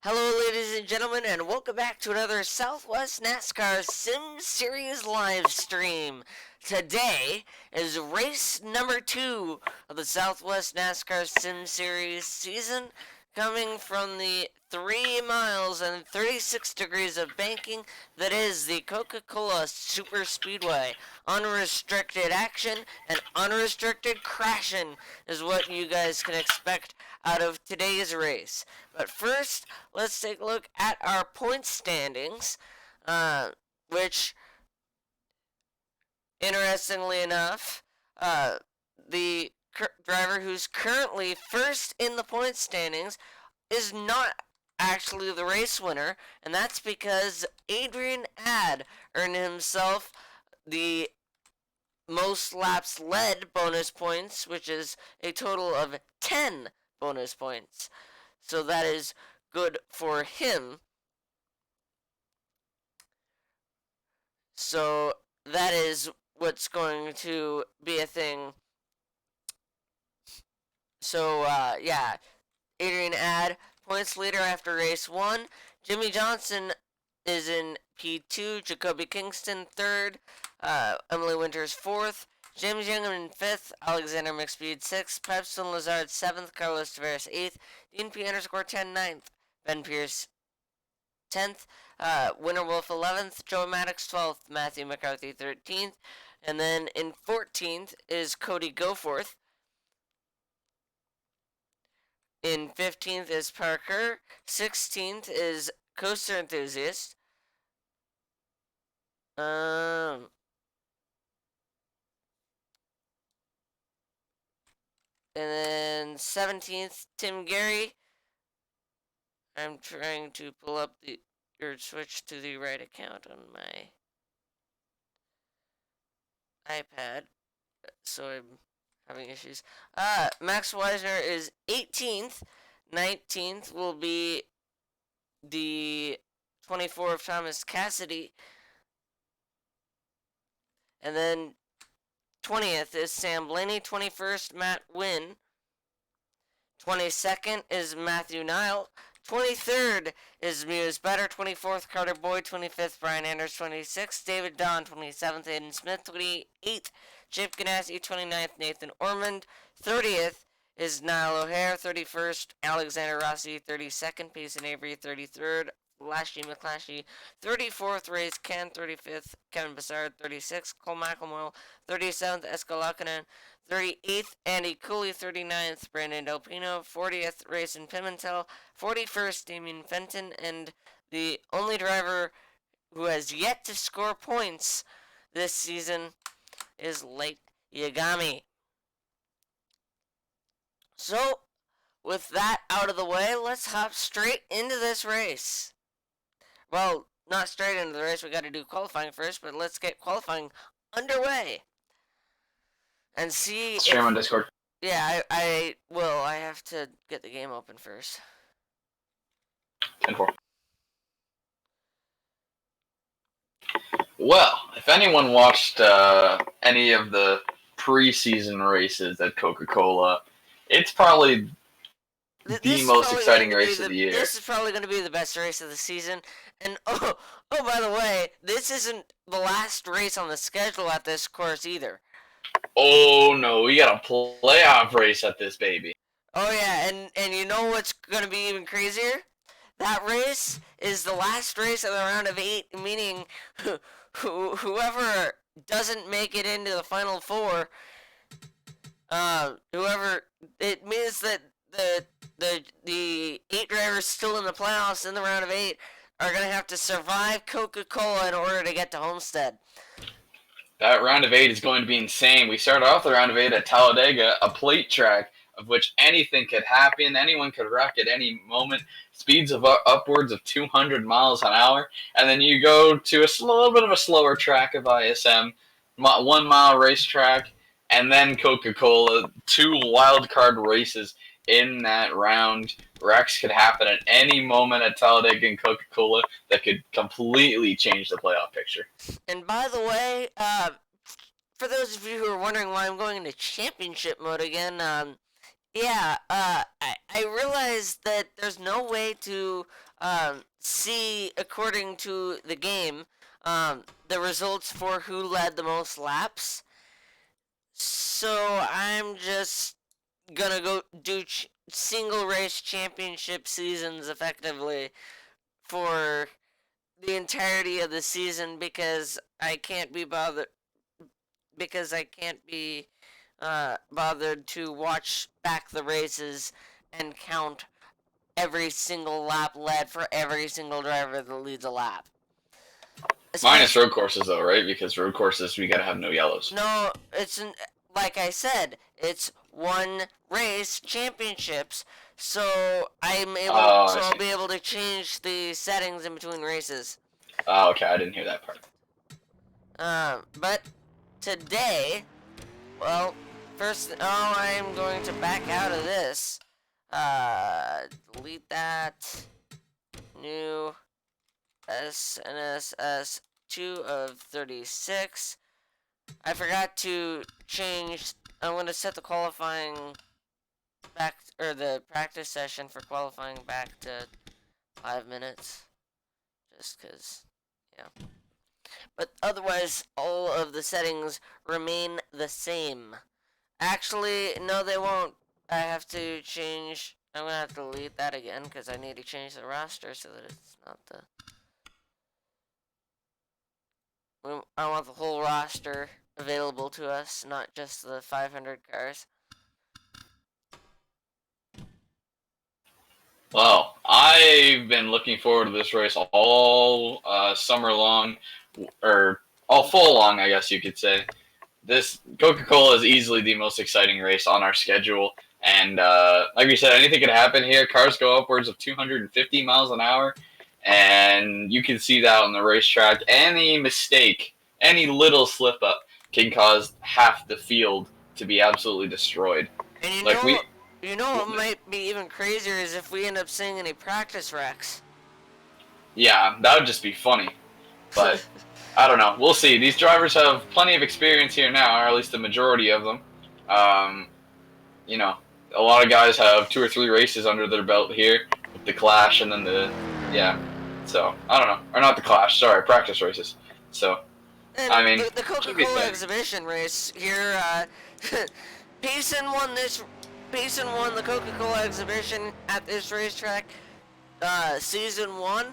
Hello, ladies and gentlemen, and welcome back to another Southwest NASCAR Sim Series live stream. Today is race number 2 of the Southwest NASCAR Sim Series season, coming from the 3 miles and 36 degrees of banking that is the Coca-Cola Superspeedway. Unrestricted action and unrestricted crashing is what you guys can expect out of today's race. But first, let's take a look at our point standings, which, interestingly enough, the driver who's currently first in the point standings is not actually the race winner, and that's because Adrian Ad earned himself the most laps led bonus points, which is a total of 10 bonus points. So that is good for him. So that is what's going to be a thing. So, yeah, Adrian Ad, points leader after race 1. Jimmy Johnson is in P2. Jacoby Kingston, 3rd. Emily Winters, 4th. James Young in 5th. Alexander McSpeed, 6th. Pepstone Lazard, 7th. Carlos Tavares, 8th. Dean P. _ 10, 9th. Ben Pierce, 10th. Winter Wolf, 11th. Joe Maddox, 12th. Matthew McCarthy, 13th. And then in 14th is Cody Goforth. In 15th is Parker. 16th is Coaster Enthusiast. And then 17th, Tim Gary. I'm trying to pull up or switch to the right account on my iPad, so I'm having issues. Max Weisner is 18th. 19th will be the 24 of Thomas Cassidy. And then 20th is Sam Blaney. 21st, Matt Wynn. 22nd is Matthew Nile. 23rd is Muse Better. 24th, Carter Boyd. 25th, Brian Anders. 26th, David Don. 27th, Aiden Smith. 28th, Chip Ganassi. 29th, Nathan Ormond. 30th is Niall O'Hare. 31st, Alexander Rossi. 32nd, Payson Avery. 33rd, Lashy McClashy. 34th, Ray's Ken. 35th, Kevin Bassard. 36th, Cole McElmore. 37th, Escalakanen. 38th, Andy Cooley. 39th, Brandon Delpino. 40th, Rayson Pimentel. 41st, Damien Fenton. And the only driver who has yet to score points this season is Late Yagami. So, with that out of the way, let's hop straight into this race. Well, not straight into the race, we got to do qualifying first, but let's get qualifying underway and see. Stream on Discord. Yeah, I will. I have to get the game open first. 10-4. Well, if anyone watched any of the preseason races at Coca-Cola, it's probably the most exciting race of the year. This is probably going to be the best race of the season. And oh, by the way, this isn't the last race on the schedule at this course either. Oh no, we got a playoff race at this baby. Oh yeah, and you know what's going to be even crazier? That race is the last race of the round of 8, meaning whoever doesn't make it into the final 4, it means that the 8 drivers still in the playoffs in the round of 8 are going to have to survive Coca-Cola in order to get to Homestead. That round of 8 is going to be insane. We start off the round of 8 at Talladega, a plate track of which anything could happen. Anyone could wreck at any moment. Speeds of upwards of 200 miles an hour. And then you go to a little bit of a slower track of ISM, 1 mile racetrack, and then Coca-Cola. 2 wild card races in that round. Wrecks could happen at any moment at Talladega and Coca-Cola that could completely change the playoff picture. And by the way, for those of you who are wondering why I'm going into championship mode again, Yeah, I realized that there's no way to see, according to the game, the results for who led the most laps. So I'm just gonna go do single race championship seasons effectively for the entirety of the season because I can't be bothered to watch back the races and count every single lap led for every single driver that leads a lap. Minus Especially, road courses, though, right? Because road courses, we gotta have no yellows. no, like I said, it's one race championships. Oh, So I I'll see. be able to change the settings in between races. Oh, okay, I didn't hear that part. But today, well, first, oh, I'm going to back out of this. Delete that. New SNSS 2 of 36. I forgot to change. I'm going to set the qualifying back, or the practice session for qualifying back to 5 minutes. Just because, yeah. But otherwise, all of the settings remain the same. Actually, no, they won't. I have to change. I'm gonna have to delete that again because I need to change the roster so that it's not the. I want the whole roster available to us, not just the 500 cars. Well, I've been looking forward to this race all summer long, or all fall long, I guess you could say. This Coca-Cola is easily the most exciting race on our schedule. And like you said, anything could happen here. Cars go upwards of 250 miles an hour, and you can see that on the racetrack. Any mistake, any little slip up can cause half the field to be absolutely destroyed. And Like we, what might be even crazier is if we end up seeing any practice wrecks. yeah, that would just be funny. But I don't know. We'll see. These drivers have plenty of experience here now, or at least the majority of them. Um, you know, a lot of guys have 2 or 3 races under their belt here with the Clash and then yeah. So I don't know, or not the Clash. Sorry, practice races. So And I mean, the should be Coca-Cola exciting. exhibition race here, Payson won this. Payson won the Coca-Cola exhibition at this racetrack, season 1,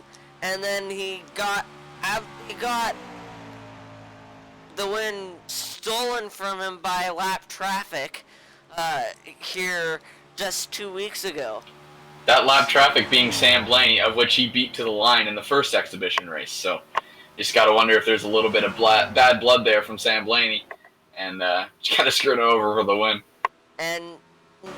and then he got the win stolen from him by lap traffic, here just 2 weeks ago. That lap traffic being Sam Blaney, of which he beat to the line in the first exhibition race. So you just got to wonder if there's a little bit of bad blood there from Sam Blaney, and just kind of screwed him over for the win. And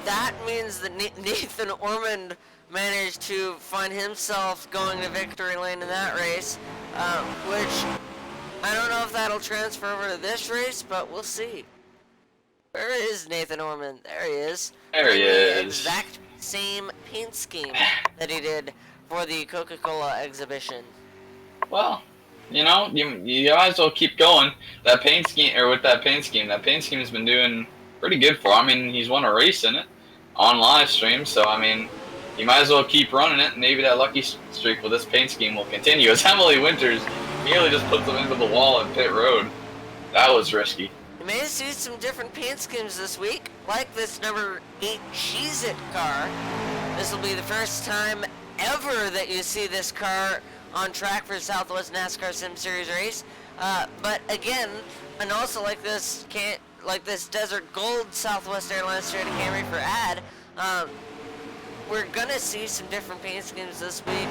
that means that Nathan Ormond managed to find himself going to victory lane in that race, which I don't know if that'll transfer over to this race, but we'll see. Where is Nathan Ormond? There he is. There he Running the is. exact same paint scheme that he did for the Coca-Cola exhibition. Well, you know, you might as well keep going. That paint scheme, or with that paint scheme has been doing pretty good for him. I mean, he's won a race in it on live stream, so I mean, you might as well keep running it. And maybe that lucky streak with this paint scheme will continue. As Emily Winters nearly just puts him into the wall at pit road. That was risky. You may see some different paint schemes this week, like this number 8 Cheez-It car. This will be the first time ever that you see this car on track for Southwest NASCAR Sim Series race. But again, and also like this Desert Gold Southwest Airlines Straight Camry for Ad, we're gonna see some different paint schemes this week.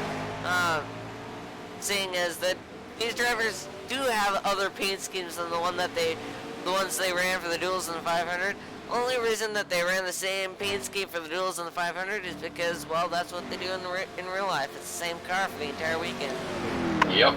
Seeing as that these drivers do have other paint schemes than the ones they ran for the duels in the 500. Only reason that they ran the same paint scheme for the duels in the 500 is because, well, that's what they do in real life. It's the same car for the entire weekend. Yep.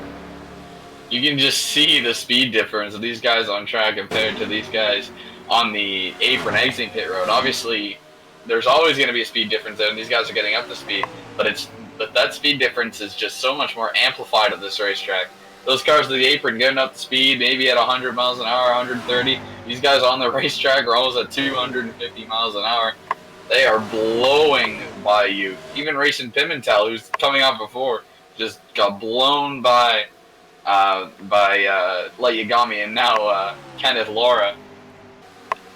You can just see the speed difference of these guys on track compared to these guys on the apron exiting pit road. Obviously, there's always going to be a speed difference there, and these guys are getting up to speed. But that speed difference is just so much more amplified at this racetrack. Those cars to the apron getting up to speed, maybe at 100 miles an hour, 130. These guys on the racetrack are almost at 250 miles an hour. They are blowing by you. Even Racing Pimentel, who's coming out before, just got blown by Light Yagami, and now Kenneth Laura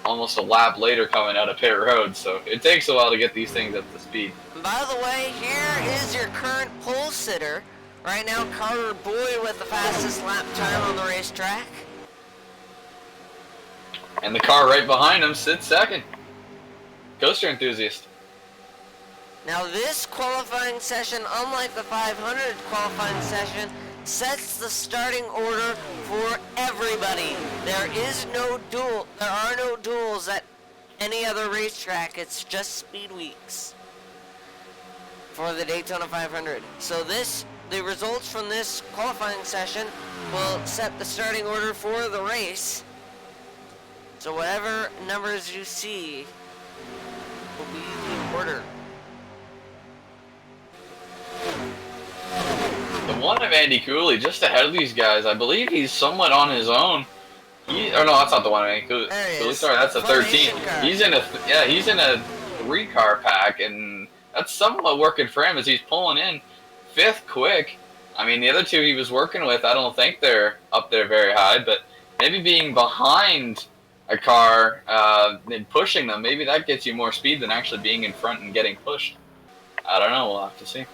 almost a lap later coming out of pit road. So it takes a while to get these things up to speed. By the way, here is your current pole sitter. Right now, Carter Boyd with the fastest lap time on the racetrack. And the car right behind him sits second. Coaster enthusiast. Now this qualifying session, unlike the 500 qualifying session, sets the starting order for everybody. There are no duels at any other racetrack. It's just speed weeks for the Daytona 500. So the results from this qualifying session will set the starting order for the race. So whatever numbers you see will be the order. The one of Andy Cooley just ahead of these guys. I believe he's somewhat on his own. No, that's not the one of Andy Cooley. Sorry, that's a 13. He's in a 3-car pack, and that's somewhat working for him as he's pulling in 5th quick. I mean, the other two he was working with, I don't think they're up there very high, but maybe being behind a car and pushing them, maybe that gets you more speed than actually being in front and getting pushed. I don't know. We'll have to see.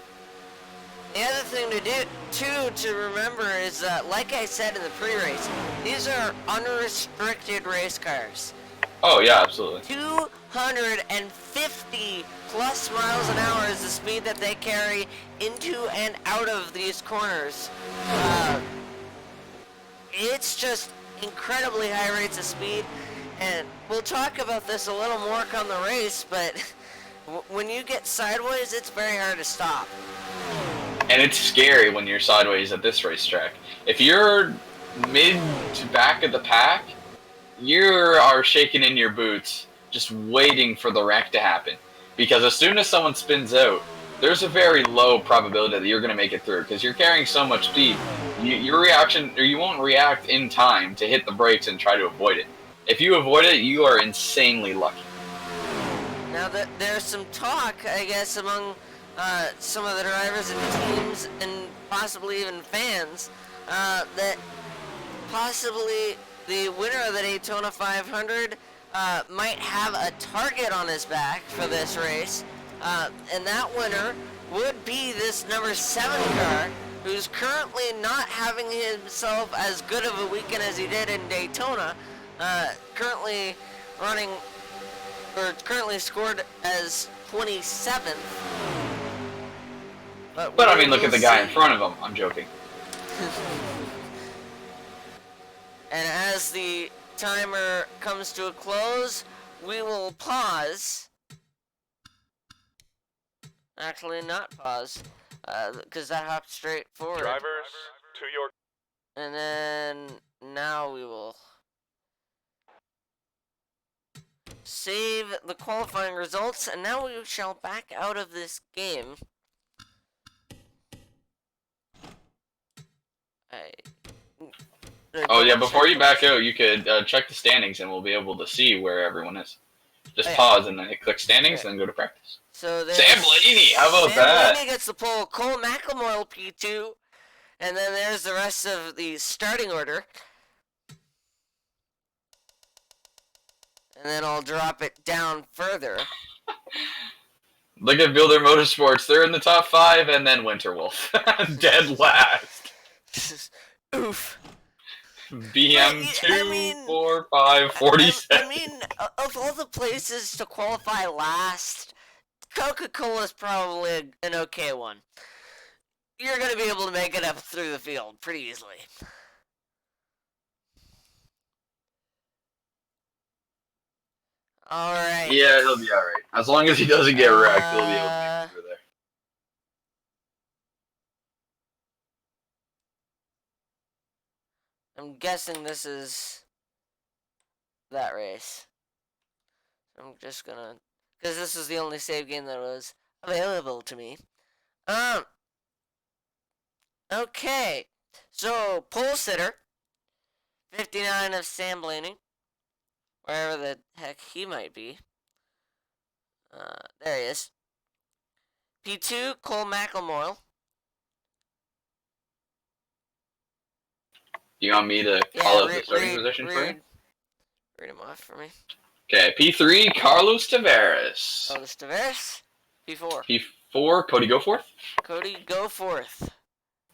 The other thing to do, too, to remember is that, like I said in the pre-race, these are unrestricted race cars. Oh, yeah, absolutely. 250 plus miles an hour is the speed that they carry into and out of these corners. It's just incredibly high rates of speed, and we'll talk about this a little more on the race, but when you get sideways, it's very hard to stop. And it's scary when you're sideways at this racetrack. If you're mid to back of the pack, you are shaking in your boots, just waiting for the wreck to happen. Because as soon as someone spins out, there's a very low probability that you're going to make it through. Because you're carrying so much speed, your reaction, or you won't react in time to hit the brakes and try to avoid it. If you avoid it, you are insanely lucky. Now, there's some talk, I guess, among some of the drivers and teams and possibly even fans that possibly the winner of the Daytona 500 might have a target on his back for this race, and that winner would be this number 7 car, who's currently not having himself as good of a weekend as he did in Daytona, currently scored as 27th. But I mean, look at the guy in front of him. I'm joking. And as the timer comes to a close, we will pause. Actually, not pause, because that hopped straight forward. Drivers, to your... And then now we will save the qualifying results, and now we shall back out of this game. Oh yeah, before you back out, you could check the standings, and we'll be able to see where everyone is. Just pause and then hit click standings, and then go to practice. So Sam Blaney, how about Sam that? Blaney gets the pole. Cole McElmoyle P2, and then there's the rest of the starting order. And then I'll drop it down further. Look at Builder Motorsports. They're in the top 5, and then Winterwolf. Dead last. Oof. BM 2, 4, 5, 47. I mean, of all the places to qualify last, Coca-Cola is probably an okay one. You're going to be able to make it up through the field pretty easily. Alright. Yeah, he'll be alright. As long as he doesn't get wrecked, he'll be able to make it through there. I'm guessing this is that race. I'm just gonna, because this is the only save game that was available to me. Okay. So, pole sitter, 59 of Sam Blaney, wherever the heck he might be. There he is. P2, Cole McElmoyle. Do you want me to call out the starting position for you? Read him off for me. Okay, P3, Carlos Tavares. Carlos Tavares. P4. P4, Cody Goforth. Cody Goforth.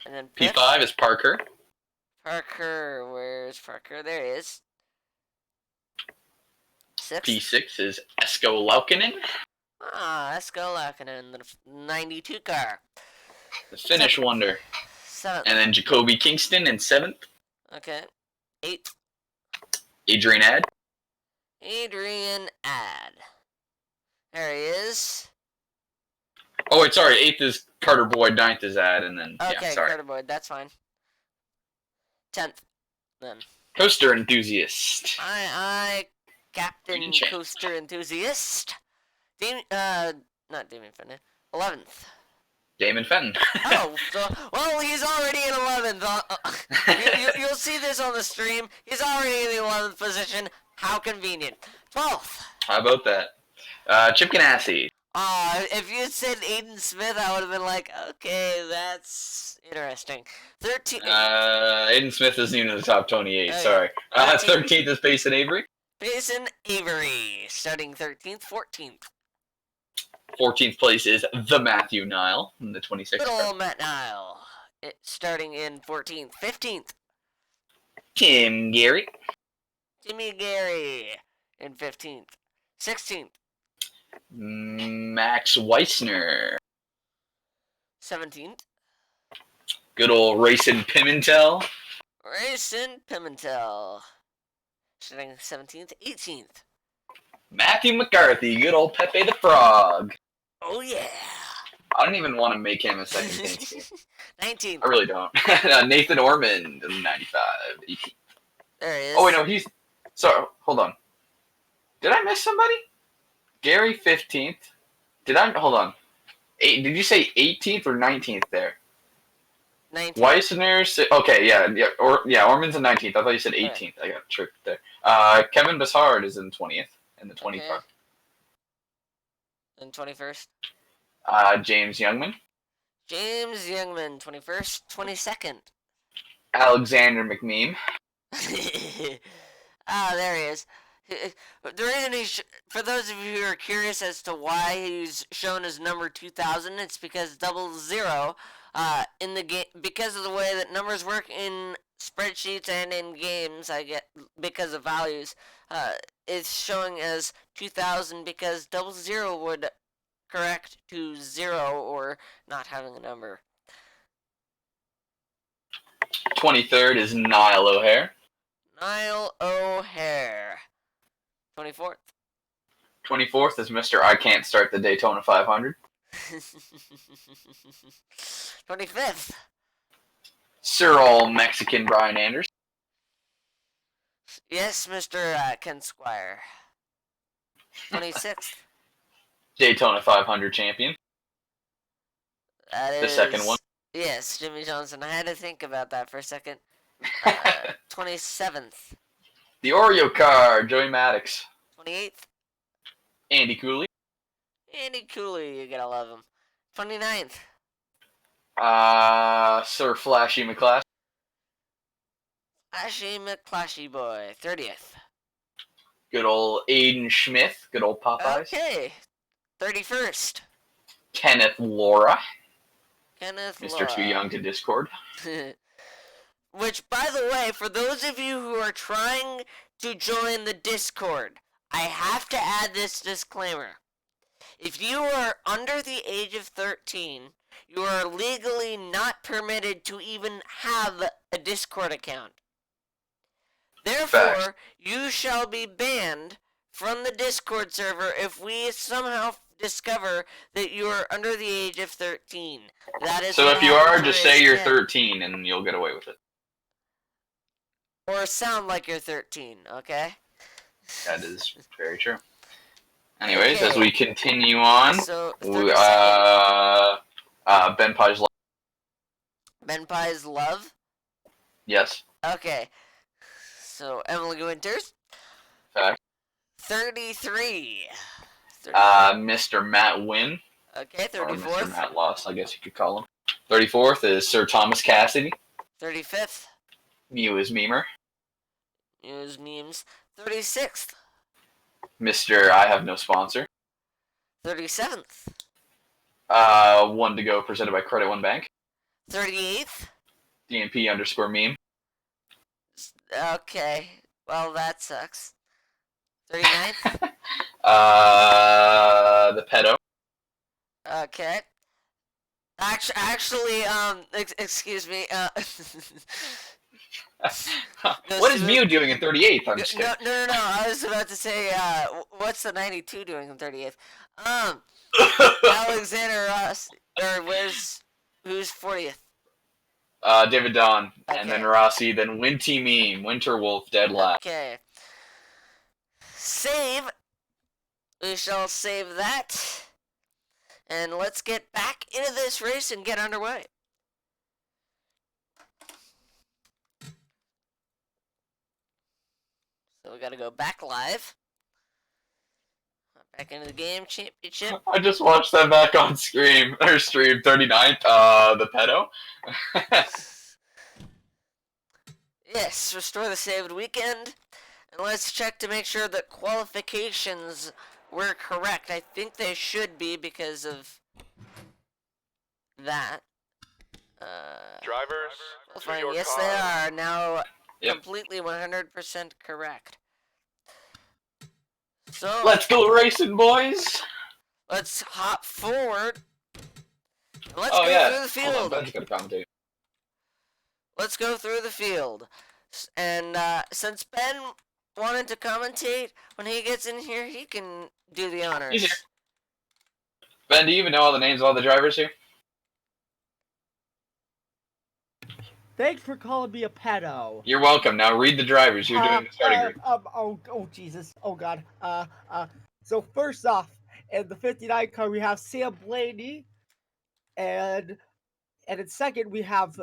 And then P5 is Parker. Parker, where's Parker? There he is. P6 is Esko Laukkanen. Esko Laukkanen, the 92 car. The Finnish wonder. 7th. And then Jacoby Kingston in 7th. Okay. 8th. Adrian Ad. Adrian Ad. There he is. Oh, wait, sorry. 8th is Carter Boyd, 9th is Ad, and then, okay, yeah, sorry. Carter Boyd, that's fine. 10th, then. Coaster enthusiast. Captain Coaster enthusiast. Not Damon Fenton. 11th. Damon Fenton. Oh, well, he's already in 11th. You'll see this on the stream. He's already in the 11th position. How convenient. 12th. How about that? Chip Ganassi. If you had said Aiden Smith, I would have been like, okay, that's interesting. 13th. Aiden Smith isn't even in the top 28, sorry. 13th is Payson Avery. Payson Avery, starting 13th, 14th. 14th place is the Matthew Nile in the 26th. Good old Matt Nile, starting in 14th. 15th. Tim Gary. Jimmy Gary in 15th. 16th. Max Weissner. 17th. Good old Racing Pimentel. Racing Pimentel. Starting 17th. 18th. Matthew McCarthy. Good old Pepe the Frog. Oh, yeah. I don't even want to make him a second team. 19th. I really don't. Nathan Ormond, 95. 18th. There he is. Oh, wait, no, he's... Sorry, hold on. Did I miss somebody? Gary, 15th. Hold on. Did you say 18th or 19th there? 19th. Weissner... Okay, yeah, Ormond's in 19th. I thought you said 18th. I got tricked there. Kevin Bassard is in 20th. In the 25th. Okay. And 21st? James Youngman. James Youngman, 21st. 22nd. Alexander McNeam. There he is. The reason for those of you who are curious as to why he's shown as number 2000, it's because 00, in the game, because of the way that numbers work in spreadsheets and in games, because of values, it's showing as 2000 because 00 would correct to 0 or not having a number. 23rd is Niall O'Hare. Niall O'Hare. 24th. 24th is Mr. I Can't Start the Daytona 500. 25th. Sir All Mexican Brian Anders. Yes, Mr. Ken Squire. 26th. Daytona 500 champion. That is the second one. Yes, Jimmy Johnson. I had to think about that for a second. 27th. The Oreo car, Joey Maddox. 28th. Andy Cooley. Andy Cooley, you gotta love him. 29th. Sir Flashy McClass. Flashy McClashy boy. 30th. Good old Aiden Smith. Good old Popeyes. Okay. 31st. Kenneth Laura. Kenneth Mr. Laura. Too Young to Discord. Which, by the way, for those of you who are trying to join the Discord, I have to add this disclaimer. If you are under the age of 13, you are legally not permitted to even have a Discord account. Therefore, you shall be banned from the Discord server if we somehow discover that you are under the age of 13. That is so if you are, just say you're 13 and you'll get away with it. Or sound like you're 13, okay? That is very true. Anyways, Okay. as we continue on, So, Ben Pye's Love. Ben Pye's Love? Yes. Okay. So, Emily Winters? Fact. 33. Mr. Matt Wynn. Okay, Or Mr. 34th. Matt Loss, I guess you could call him. 34th is Sir Thomas Cassidy. 35th. Mew is Memer. News memes. 36th. Mr. I Have No Sponsor. 37th. One to go, presented by Credit One Bank. 38th. DMP_meme. Okay. Well, that sucks. 39th. The pedo. Okay. Actually, excuse me. What is Mew doing in 38th? I'm just kidding. No. I was about to say, what's the 92 doing in 38th? Alexander Ross, or who's 40th? David Don, Okay. and then Rossi, then Winty Meme, Winterwolf, dead last. Okay. Save. We shall save that. And let's get back into this race and get underway. So we gotta go back live. Back into the game, championship. I just watched that back on stream 39th, the pedo. Yes, restore the saved weekend. And let's check to make sure that qualifications were correct. I think they should be because of that. Drivers, Fine. your Yes, car. they are now Yep. completely 100% correct. So Let's go racing, boys! let's hop forward. Let's Oh, go yeah. through the Hold on, field. Ben's gonna commentate. Let's go through the field. And since Ben wanted to commentate, when he gets in here, he can do the honors. He's here. Ben, do you even know all the names of all the drivers here? Thanks for calling me a pedo. You're welcome. Now read the drivers. You're doing the starting grid. Oh Jesus. Oh God. So first off, in the 59 car we have Sam Blaney, and in second we have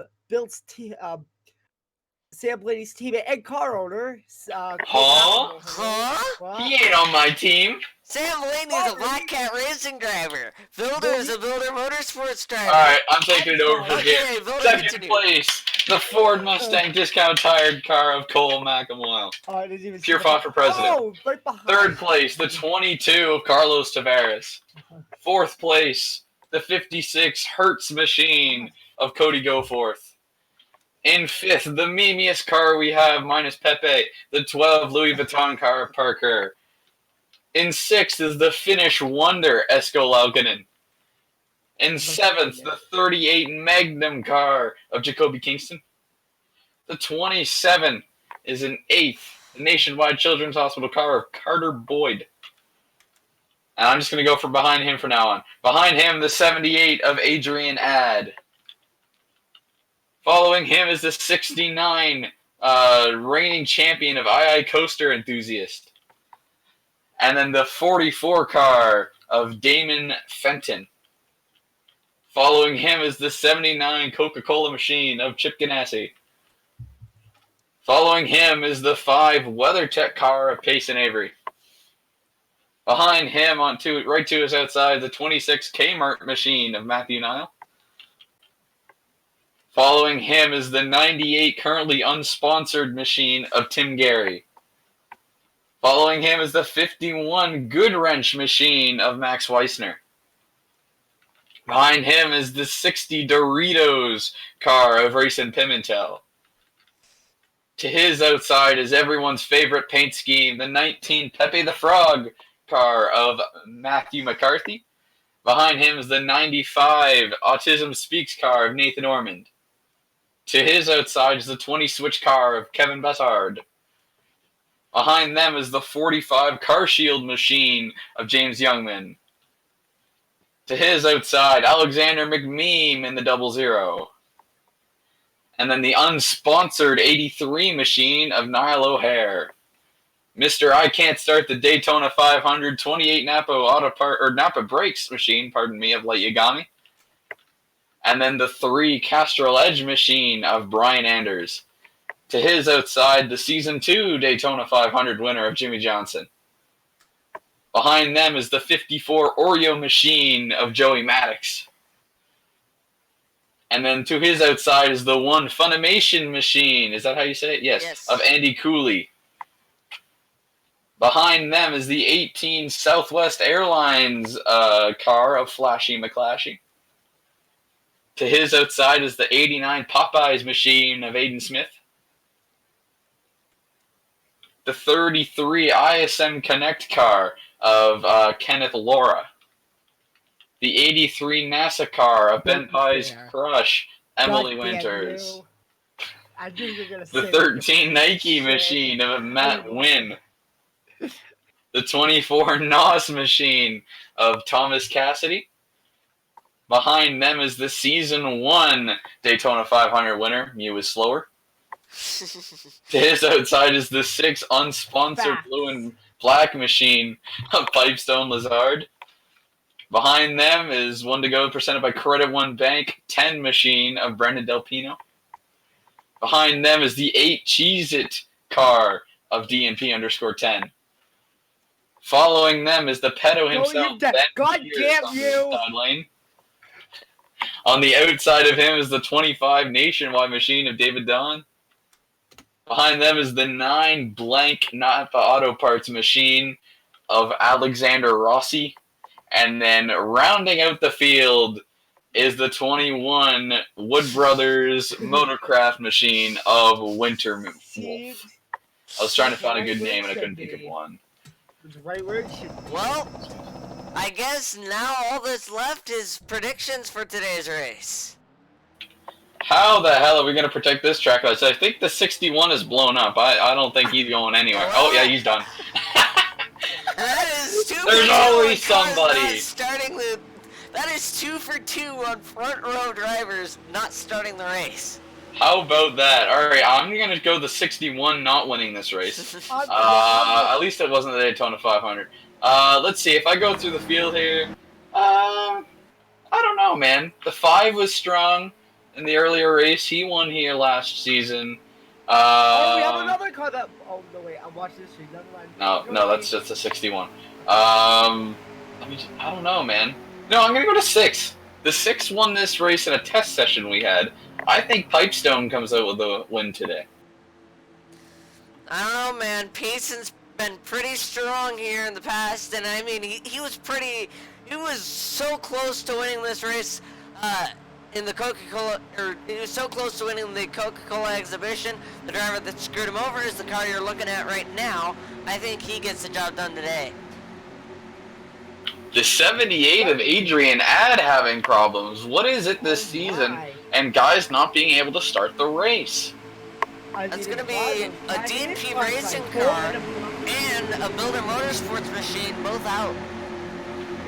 Sam Blaney's teammate and car owner. Huh? What? He ain't on my team. Sam Blaney is a Black Cat racing driver. Builder is a Builder Motorsports driver. Alright, I'm taking it over from Okay, here. Builder, Second continue. place, the Ford Mustang discount tired car of Cole McElmoyle. Oh, I didn't even see Pure the- fought for president. Oh, right behind. Third place, the 22 of Carlos Tavares. Fourth place, the 56 Hertz machine of Cody Goforth. In fifth, the memeiest car we have, minus Pepe, the 12 Louis Vuitton car of Parker. In sixth is the Finnish wonder Esko Laukkanen. In seventh, the 38 Magnum car of Jacoby Kingston. The 27 is in eighth, the Nationwide Children's Hospital car of Carter Boyd. And I'm just going to go from behind him from now on. Behind him, the 78 of Adrian Ad. Following him is the 69 reigning champion of II Coaster Enthusiast. And then the 44 car of Damon Fenton. Following him is the 79 Coca-Cola machine of Chip Ganassi. Following him is the 5 WeatherTech car of Payson Avery. Behind him, right to his outside, the 26 Kmart machine of Matthew Nile. Following him is the 98 currently unsponsored machine of Tim Gary. Following him is the 51 Goodwrench machine of Max Weissner. Behind him is the 60 Doritos car of Racing Pimentel. To his outside is everyone's favorite paint scheme, the 19 Pepe the Frog car of Matthew McCarthy. Behind him is the 95 Autism Speaks car of Nathan Ormond. To his outside is the 20 Switch car of Kevin Bessard. Behind them is the 45 Car Shield machine of James Youngman. To his outside, Alexander McMeem in the 00. And then the unsponsored 83 machine of Niall O'Hare. Mr. I Can't Start the Daytona 500 28 Napa Brakes machine, of Light Yagami. And then the 3 Castrol Edge machine of Brian Anders. To his outside, the Season 2 Daytona 500 winner of Jimmy Johnson. Behind them is the 54 Oreo machine of Joey Maddox. And then to his outside is the one Funimation machine. Is that how you say it? Yes. Of Andy Cooley. Behind them is the 18 Southwest Airlines car of Flashy McClashy. To his outside is the 89 Popeyes machine of Aiden Smith. The 33 ISM Connect car of Kenneth Laura. The 83 NASA car of Ben Pye's crush, Emily Winters. I knew you were gonna The say 13 Nike machine of Matt Wynn. The 24 NOS machine of Thomas Cassidy. Behind them is the Season 1 Daytona 500 winner, Mew is slower. To his outside is the 6 unsponsored blue and black machine of Pipestone Lazard. Behind them is one to go presented by Credit One Bank 10 machine of Brendan Del Pino. Behind them is the 8 Cheez-It car of DNP_10. Following them is the pedo himself, Ben God Pierce, damn you! Side lane. On the outside of him is the 25 Nationwide machine of David Don. Behind them is the 9 blank Napa Auto Parts machine of Alexander Rossi. And then rounding out the field is the 21 Wood Brothers Motorcraft machine of Winter Wolf. I was trying to find a good name and I couldn't think of one. It's right where it should be. Well, I guess now all that's left is predictions for today's race. How the hell are we going to protect this track? I think the 61 is blown up. I don't think he's going anywhere. Oh, yeah, he's done. That is 2 for 2. There's always somebody. That is 2 for 2 on front row drivers not starting the race. How about that? All right, I'm going to go the 61 not winning this race. At least it wasn't the Daytona 500. Let's see. If I go through the field here, I don't know, man. The 5 was strong in the earlier race. He won here last season. We have another car that... Oh, no, wait. I'm watching this stream. Never mind. No, that's just a 61. I don't know, man. No, I'm going to go to 6. The 6 won this race in a test session we had. I think Pipestone comes out with a win today. I don't know, man. Pearson's been pretty strong here in the past, and I mean, he was so close to winning this race in the Coca-Cola, or he was so close to winning the Coca-Cola exhibition. The driver that screwed him over is the car you're looking at right now. I think he gets the job done today. The 78 of Adrian Ad having problems. What is it this season? And guys not being able to start the race. That's going to be a DNP racing car and a Builder Motorsports machine both out.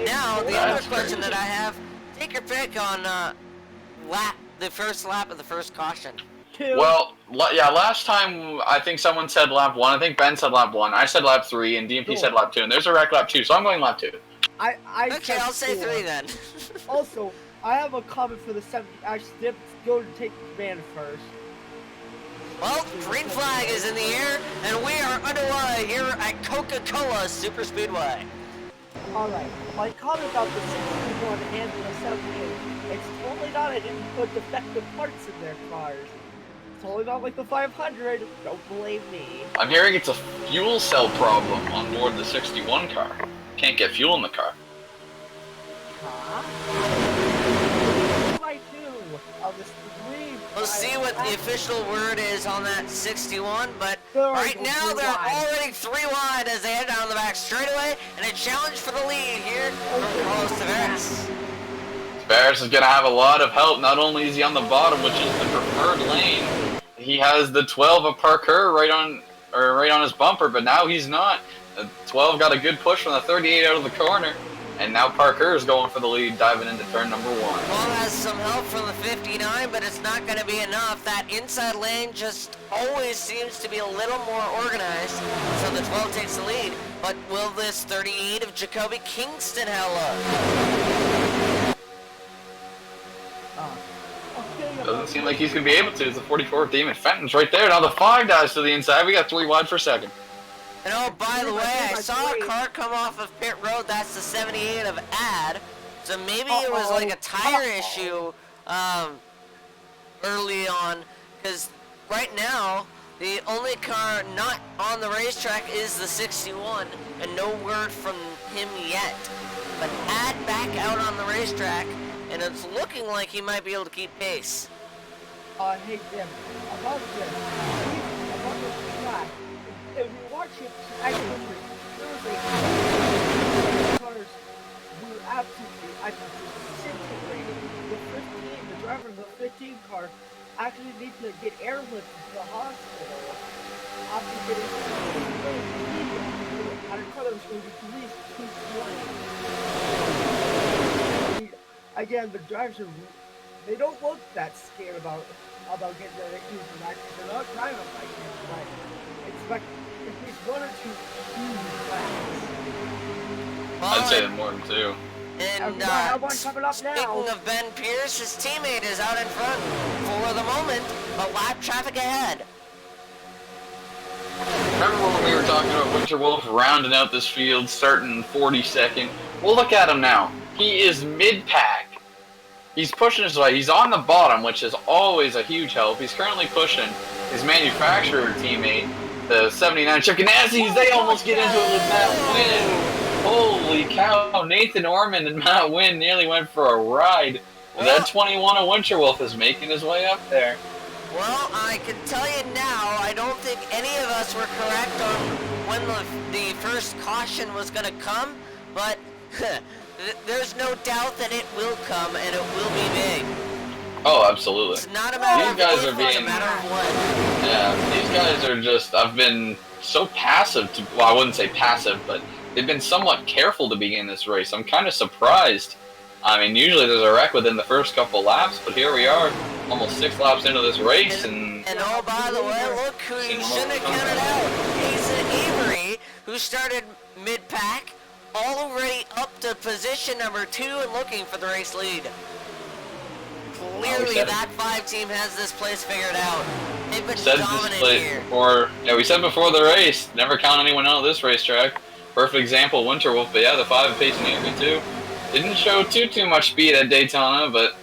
Now, the other question that I have, take your pick on the first lap of the first caution. Well, yeah, last time I think someone said lap 1. I think Ben said lap 1. I said lap 3, and DNP said lap 2. And there's a wreck lap 2, so I'm going lap 2. Okay, I'll say 3 then. Also, I have a comment for the 70. I should go to take the van first. Well, green flag is in the air, and we are underway here at Coca-Cola Superspeedway. Alright, my comment about the 61 and the 78, it's totally not, I didn't put defective parts in their cars. It's totally not like the 500, don't blame me. I'm hearing it's a fuel cell problem on board the 61 car. Can't get fuel in the car. Huh? What do I do? We'll see what the official word is on that 61, but right now they're already 3 wide as they head down the back straightaway, and a challenge for the lead here from Carlos Tavares. Tavares is going to have a lot of help. Not only is he on the bottom, which is the preferred lane, he has the 12 of Parker right on his bumper, but now he's not. The 12 got a good push from the 38 out of the corner, and now Parker is going for the lead, diving into turn number 1. 12 has some help from the 59, but it's not going to be enough. That inside lane just always seems to be a little more organized, so the 12 takes the lead. But will this 38 of Jacoby Kingston have luck? Doesn't seem like he's going to be able to. It's the 44 of Damon Fenton's right there. Now the 5 dives to the inside. We got 3 wide for second. And oh, by the way, I saw a great. car come off of pit road. That's the 78 of Ad. So maybe it was like a tire issue early on. Because right now, the only car not on the racetrack is the 61. And no word from him yet. But Ad back out on the racetrack. And it's looking like he might be able to keep pace. Hey Jim, about this track, if you watch it, actually, there was cars were absolutely, disintegrated. The 15, the driver of the 15 car actually need to get airlifted to the hospital after getting at a car that was going to be at least 220. Again, the drivers are, they don't look that scared about getting their issues in accidents. They're not driving like this, but expect at least one or two huge crashes. I'd say more than two. And speaking of Ben Pierce, his teammate is out in front for the moment, but lap traffic ahead. Remember when we were talking about Winter Wolf rounding out this field, starting 42nd? Well, look at him now. He is mid-pack. He's pushing his way. He's on the bottom, which is always a huge help. He's currently pushing his manufacturer teammate, the 79 Chip Ganassi. They almost get into it with Matt Wynn. Holy cow. Nathan Orman and Matt Wynn nearly went for a ride. That 21 of Winter Wolf is making his way up there. Well, I can tell you now, I don't think any of us were correct on when the first caution was going to come, but there's no doubt that it will come, and it will be big. Oh, absolutely. It's not a matter of if, it's a matter of when. Yeah, these guys are just, I've been so passive, well, I wouldn't say passive, but they've been somewhat careful to begin this race. I'm kind of surprised. I mean, usually there's a wreck within the first couple laps, but here we are, almost 6 laps into this race, and oh, by the way, look who you shouldn't have counted out. Jason Avery, who started mid-pack, already up to position number 2 and looking for the race lead. Clearly, that 5 team has this place figured out. They've been dominant here. We said before the race, never count anyone out of this racetrack. Perfect example, Winter Wolf, but yeah, the 5 pacing Avery too. Didn't show too much speed at Daytona, but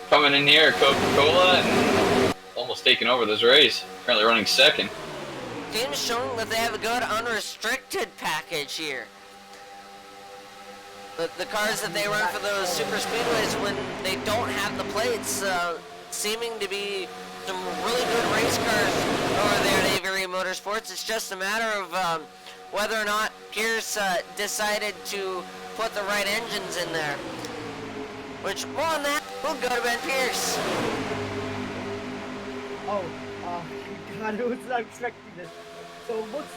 coming in here, Coca-Cola, and almost taking over this race. Currently running 2nd. Teams showing that they have a good unrestricted package here. The cars that they run for those super speedways when they don't have the plates, seeming to be some really good race cars over there at Avery Motorsports. It's just a matter of whether or not Pierce decided to put the right engines in there. Which, more on that, we'll go to Ben Pierce. Oh, God, I was not expecting this. So it looks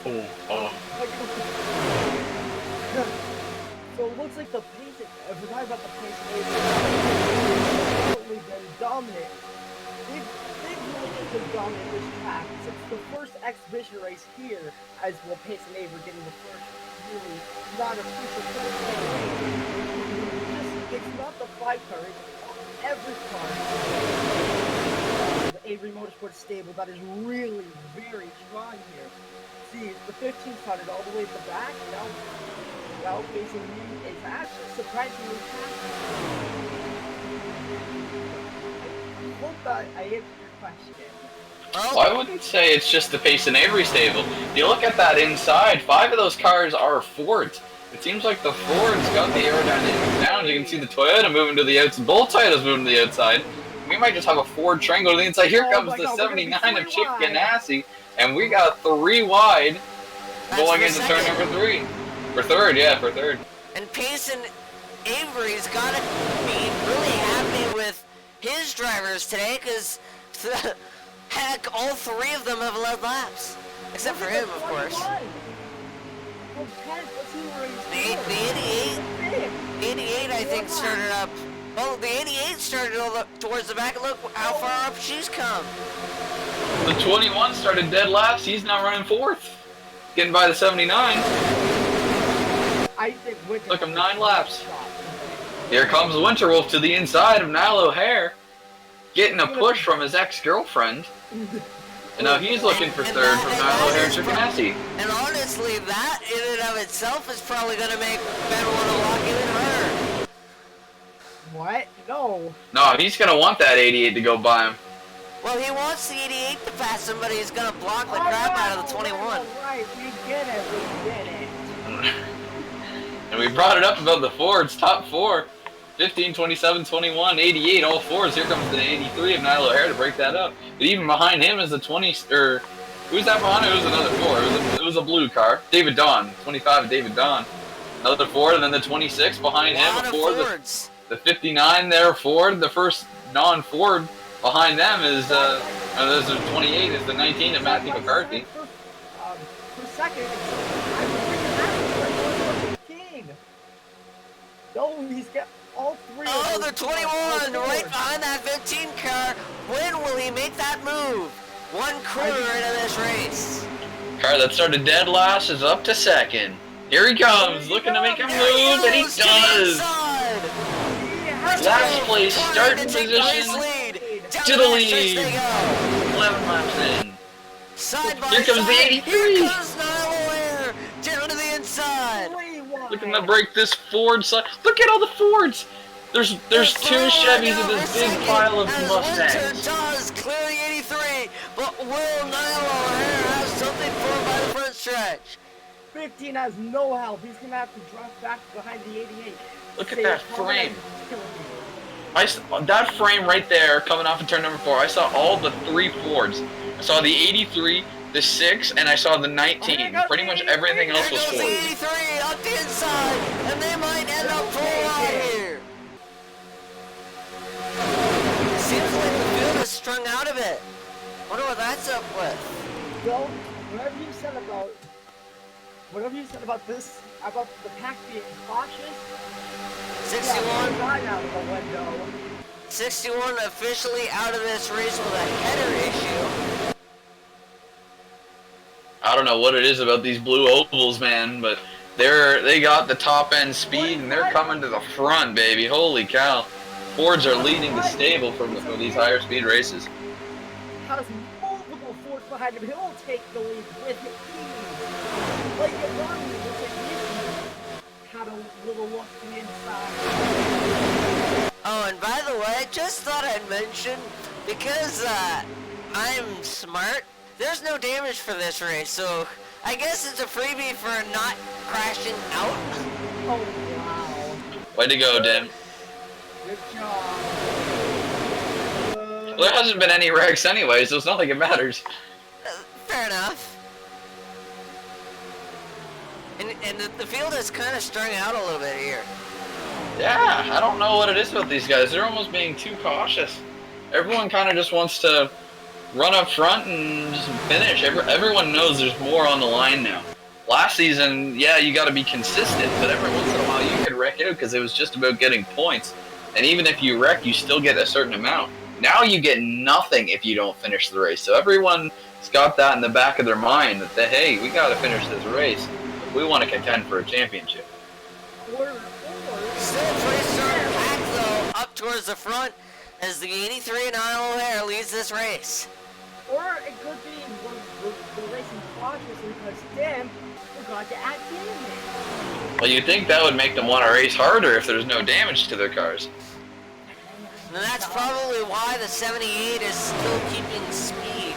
so it looks like the pace, I forgot about the pace, they've been dominant. They've really been dominant this track since the first exhibition race here, as well, Pace and Avery getting the first really non-official race. It's not the 5 car, it's every car. The Avery Motorsports stable that is really very strong here. See, the 15 started all the way at the back, now facing me is actually surprisingly fast. I hope that I answered your question. Well, I wouldn't say it's just the Pace and Avery stable. If you look at that inside, 5 of those cars are Fords. It seems like the Ford's got the aerodynamics down. You can see the Toyota moving to the outside. Both Toyotas moving to the outside. We might just have a Ford train go to the inside. Here comes the 79 of Chip Ganassi. And we got 3 wide going into turn number 3. For third. And Pace and Avery's got to be really happy with his drivers today, because heck, all 3 of them have led laps. Except for him, of course. The 88, I think, started up. Well, the 88 started towards the back, and look how far up she's come. The 21 started dead last. He's now running 4th. Getting by the 79. Took him 9 laps. Here comes Winter Wolf to the inside of Niall O'Hare. Getting a push from his ex-girlfriend. And now he's looking for third from Niall O'Hare and Chip Ganassi. And honestly, that in and of itself is probably going to make Ben want to lock even harder. What? No. No, he's going to want that 88 to go by him. Well, he wants the 88 to pass him, but he's going to block the crap out of the 21. Right, we get it, we get it. And we brought it up about the Fords, top four. 15, 27, 21, 88, all fours. Here comes the 83 of Niall O'Hare to break that up. But even behind him is the 20, or who's that behind? It was another four. It was a blue car. David Don, 25 of David Don. Another Ford, and then the 26 behind him, a Ford. The 59 there, Ford. The first non-Ford behind them is, there's a 28, is the 19 of Matthew McCarthy. For second, I'm King. No, he's got all three. Oh, the 21 right behind that 15 car. When will he make that move? One quarter into this race. Car that started dead last is up to second. Here he comes, looking to make a move, and he does. Last place, starting position to the lead. 11 laps in. Side by Here comes the 83. Here comes Niall O'Hare down to the inside. Looking to break this Ford side. Look at all the Fords. There's two Chevys in this big pile of Mustangs. Does clear the 83, but will Niall O'Hare have something for him by the front stretch? 15 has no help. He's gonna have to drop back behind the 88. Look at that frame. That frame right there, coming off of turn number 4. I saw all the 3 Fords. I saw the 83, the 6, and I saw the 19. Pretty much everything else was Fords. 83 up the inside, and they might end up full out here. Seems like the field is strung out a bit. Wonder what that's up with. Bill, whatever you said about this, about the pack being cautious, 61. right out of the window. 61 officially out of this race with a header issue. I don't know what it is about these blue ovals, man, but they got the top end speed and they're coming to the front, baby. Holy cow! Fords are leading the stable for these higher speed races. Has multiple Fords behind him. He'll take the lead with ease. Like a run, had a little look to the inside. Oh, and by the way, I just thought I'd mention, because I'm smart, there's no damage for this race, so I guess it's a freebie for not crashing out. Oh, wow. Way to go, Dim. Good job. Well, there hasn't been any wrecks anyway, so it's not like it matters. Fair enough. And the field is kind of strung out a little bit here. Yeah, I don't know what it is about these guys. They're almost being too cautious. Everyone kind of just wants to run up front and just finish. Everyone knows there's more on the line now. Last season, yeah, you got to be consistent, but every once in a while you could wreck out because it was just about getting points. And even if you wreck, you still get a certain amount. Now you get nothing if you don't finish the race. So everyone's got that in the back of their mind that, hey, we got to finish this race. We want to contend for a championship. Still a pretty strong pack, though, up towards the front as the 83 Niall O'Hare leads this race. Or it could be the racing cautiously because Tim forgot to add damage. Well, you'd think that would make them want to race harder if there's no damage to their cars. And that's probably why the 78 is still keeping speed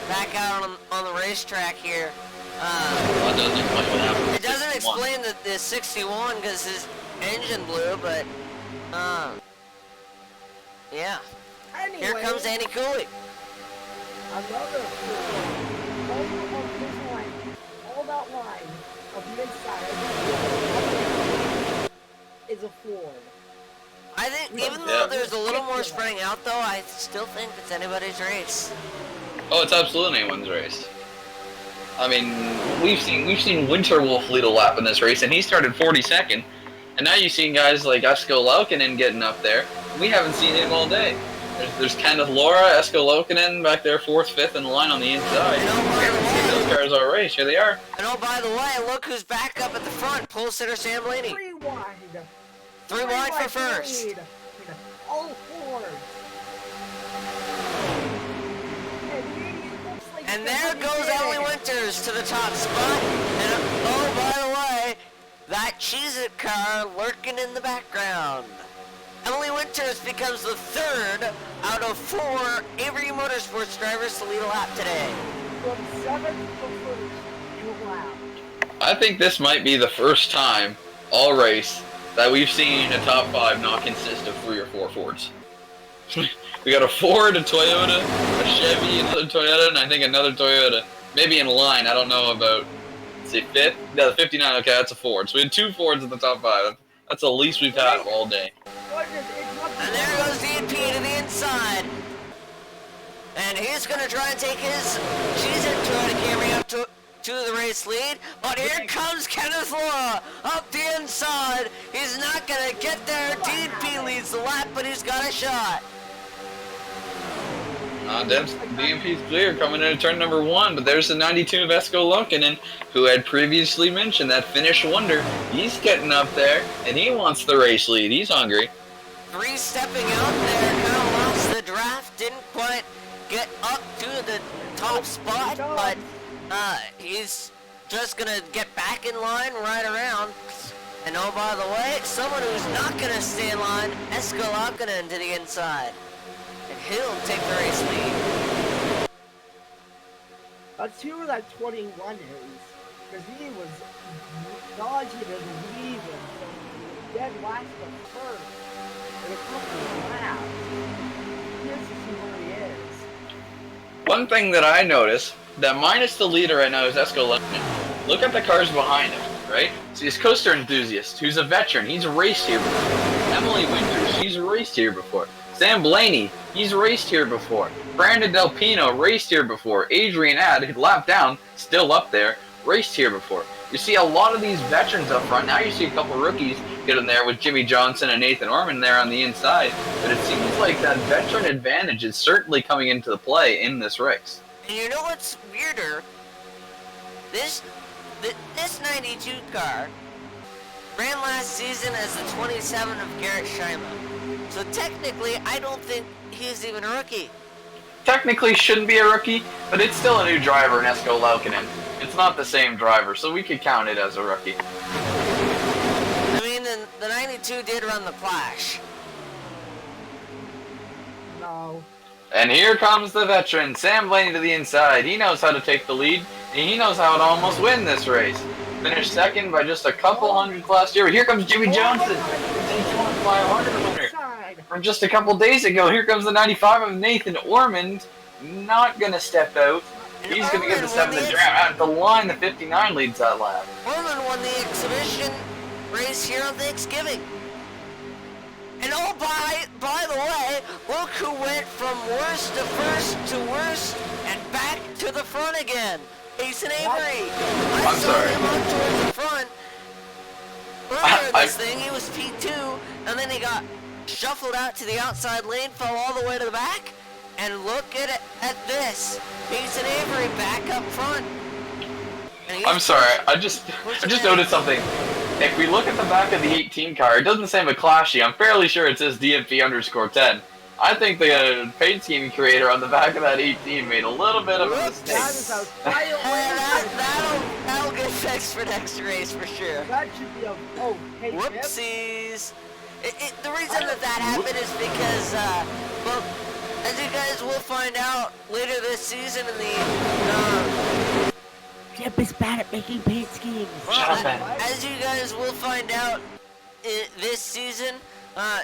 back out on the racetrack here. Well, it doesn't explain what happened. It doesn't explain the 61 because his engine blew, but yeah. Anyway, Here comes Andy Cooley. Another all that line of the inside is a Ford. I think even though there's a little more spreading out, though, I still think it's anybody's race. Oh, it's absolutely anyone's race. I mean, we've seen Winterwolf lead a lap in this race, and he started 42nd. And now you've seen guys like Esko Laukkanen getting up there. We haven't seen him all day. There's Kenneth Laura, Esko Laukkanen back there, 4th, 5th in line on the inside. We haven't seen those cars all race. Here they are. And oh, by the way, look who's back up at the front. Pole sitter Sam Blaney. 3 wide. 3 wide for first. Lead. All Fords. And he looks like And there goes Emily Winters to the top spot. And oh, by the way, that Cheez-It car lurking in the background. Emily Winters becomes the third out of 4 Avery Motorsports drivers to lead a lap today. From 7th to 1st to lap. I think this might be the first time all race that we've seen a top 5 not consist of 3 or 4 Fords. We got a Ford, a Toyota, a Chevy, another Toyota, and I think another Toyota. Maybe in line, I don't know about, let's see, 5th? No, the 59, okay, that's a Ford. So we had 2 Fords in the top 5. That's the least we've had all day. And there goes DP to the inside. And he's going to try and take his Cheez-It Toyota Camry up to the race lead. But here comes Kenneth Law up the inside. He's not going to get there. DP leads the lap, but he's got a shot. DMP's clear coming into turn number 1, but there's the 92 of Esko Lunkinen, who had previously mentioned that Finnish wonder. He's getting up there, and he wants the race lead. He's hungry. 3 stepping out there, kind of lost the draft, didn't quite get up to the top spot, but he's just gonna get back in line right around. And oh, by the way, someone who's not gonna stay in line, Esko Lunkinen to the inside. And he'll take the race lead. Let's see where that 21 is. Because he was dodging and leaving from dead last to first in a couple of laps. Here's to see where he is. One thing that I noticed, that minus the leader right now is Esko Lunkinen. Look at the cars behind him, right? So he's Coaster Enthusiast, who's a veteran. He's raced here before. Emily Winters, she's raced here before. Sam Blaney, he's raced here before. Brandon Del Pino raced here before. Adrian Ad, who lapped down, still up there, raced here before. You see a lot of these veterans up front. Now you see a couple rookies get in there with Jimmy Johnson and Nathan Orman there on the inside. But it seems like that veteran advantage is certainly coming into the play in this race. And you know what's weirder? This 92 car ran last season as the 27 of Garrett Scheimer. So technically, I don't think he's even a rookie. Technically shouldn't be a rookie, but it's still a new driver in Esko Lunkinen. It's not the same driver, so we could count it as a rookie. I mean, the 92 did run the Flash. No. And here comes the veteran, Sam Blaney to the inside. He knows how to take the lead, and he knows how to almost win this race. Finished second by just a couple hundred last year. Here comes Jimmy Johnson, Daytona 500 winner from just a couple days ago. Here comes the 95 of Nathan Ormond, not going to step out. He's going to get the 7th draft. At the line, the 59 leads that lap. Ormond won the exhibition race here on Thanksgiving. And oh, by the way, look who went from worst to first to worst and back to the front again. Jason Avery. I saw him on towards the front. Earlier this thing, he was P2, and then he got shuffled out to the outside lane, fell all the way to the back, and look at this. Jason Avery back up front. I'm sorry, I just noticed something. If we look at the back of the 18 car, it doesn't say McClashy. I'm fairly sure it says DMP_10. I think the paint scheme creator on the back of that 18 made a little bit of a mistake. That'll get fixed for next race for sure. That should be a... Oh, hey, whoopsies. The reason that happened is because, well, as you guys will find out later this season in the... Jip is bad at making paint schemes. Well, as you guys will find out this season,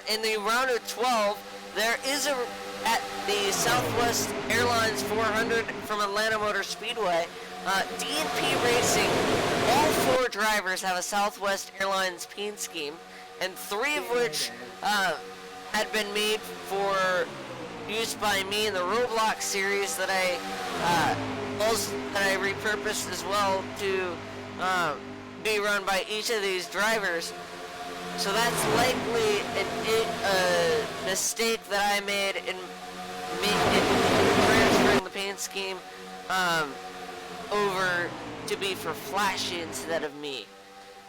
in the round of 12, there is at the Southwest Airlines 400 from Atlanta Motor Speedway, D&P Racing, all 4 drivers have a Southwest Airlines paint scheme, and 3 of which had been made for use by me in the Roblox series that I repurposed as well to be run by each of these drivers. So that's likely a mistake that I made in transferring the paint scheme over to be for Flashy instead of me.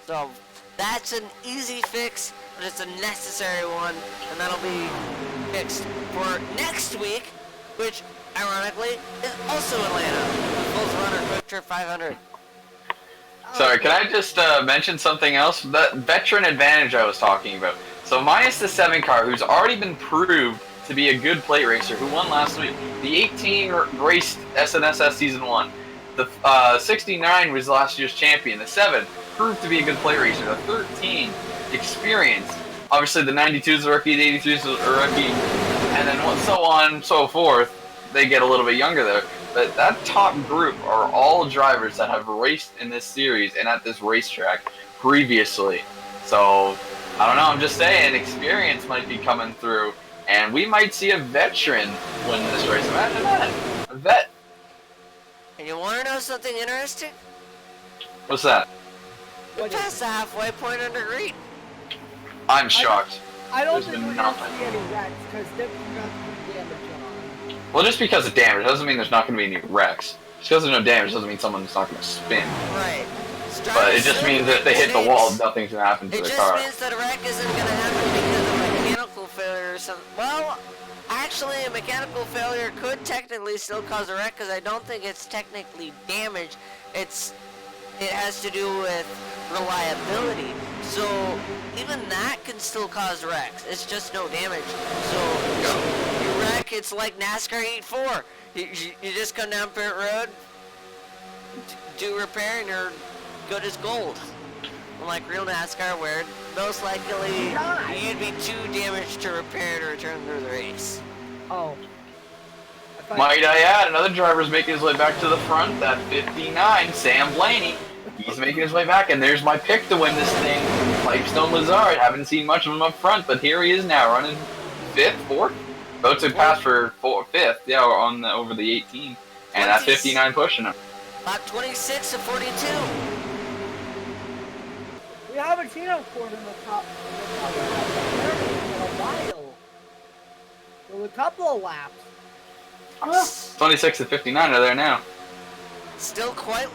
So that's an easy fix, but it's a necessary one, and that'll be fixed for next week, which ironically, is also Atlanta. Bulls runner quick trip 500. Sorry, can I just mention something else? That veteran advantage I was talking about. So minus the 7 car, who's already been proved to be a good plate racer, who won last week. The 18 raced SNSS Season 1. The 69 was last year's champion. The 7 proved to be a good plate racer. The 13 experienced. Obviously, the 92 is a rookie, the 83 is a rookie, and then so on and so forth. They get a little bit younger there. But that top group are all drivers that have raced in this series and at this racetrack previously. So, I don't know, I'm just saying, experience might be coming through, and we might see a veteran win this race. Imagine that. A vet. And you want to know something interesting? What's that? We're past the halfway point under green. I'm shocked. I don't There's think been we're going to nothing. see any wrecks because they're not going to damage on. Well, just because of damage doesn't mean there's not going to be any wrecks. Just because there's no damage doesn't mean someone's not going to spin. Right. But it just means that if they hit the wall, nothing's going to happen to It the just car. means that a wreck isn't going to happen because of mechanical failure or something. Well, actually, a mechanical failure could technically still cause a wreck because I don't think it's technically damage. It has to do with reliability. So even that can still cause wrecks. It's just no damage. So you wreck, it's like NASCAR 8-4. You just come down pit road, do repair, and you're good as gold. Unlike real NASCAR, where most likely you'd be too damaged to repair to return through the race. Oh. Might I add, another driver's making his way back to the front, that 59, Sam Blaney. He's making his way back, and there's my pick to win this thing. Pipestone Lazard, haven't seen much of him up front, but here he is now, running 5th, 4th? About to pass for 5th, yeah, over the 18. And that 59 pushing him. Lap 26 to 42. We haven't seen a Ford in the top for a while. For a couple of laps. 26 to 59 are there now. Still quite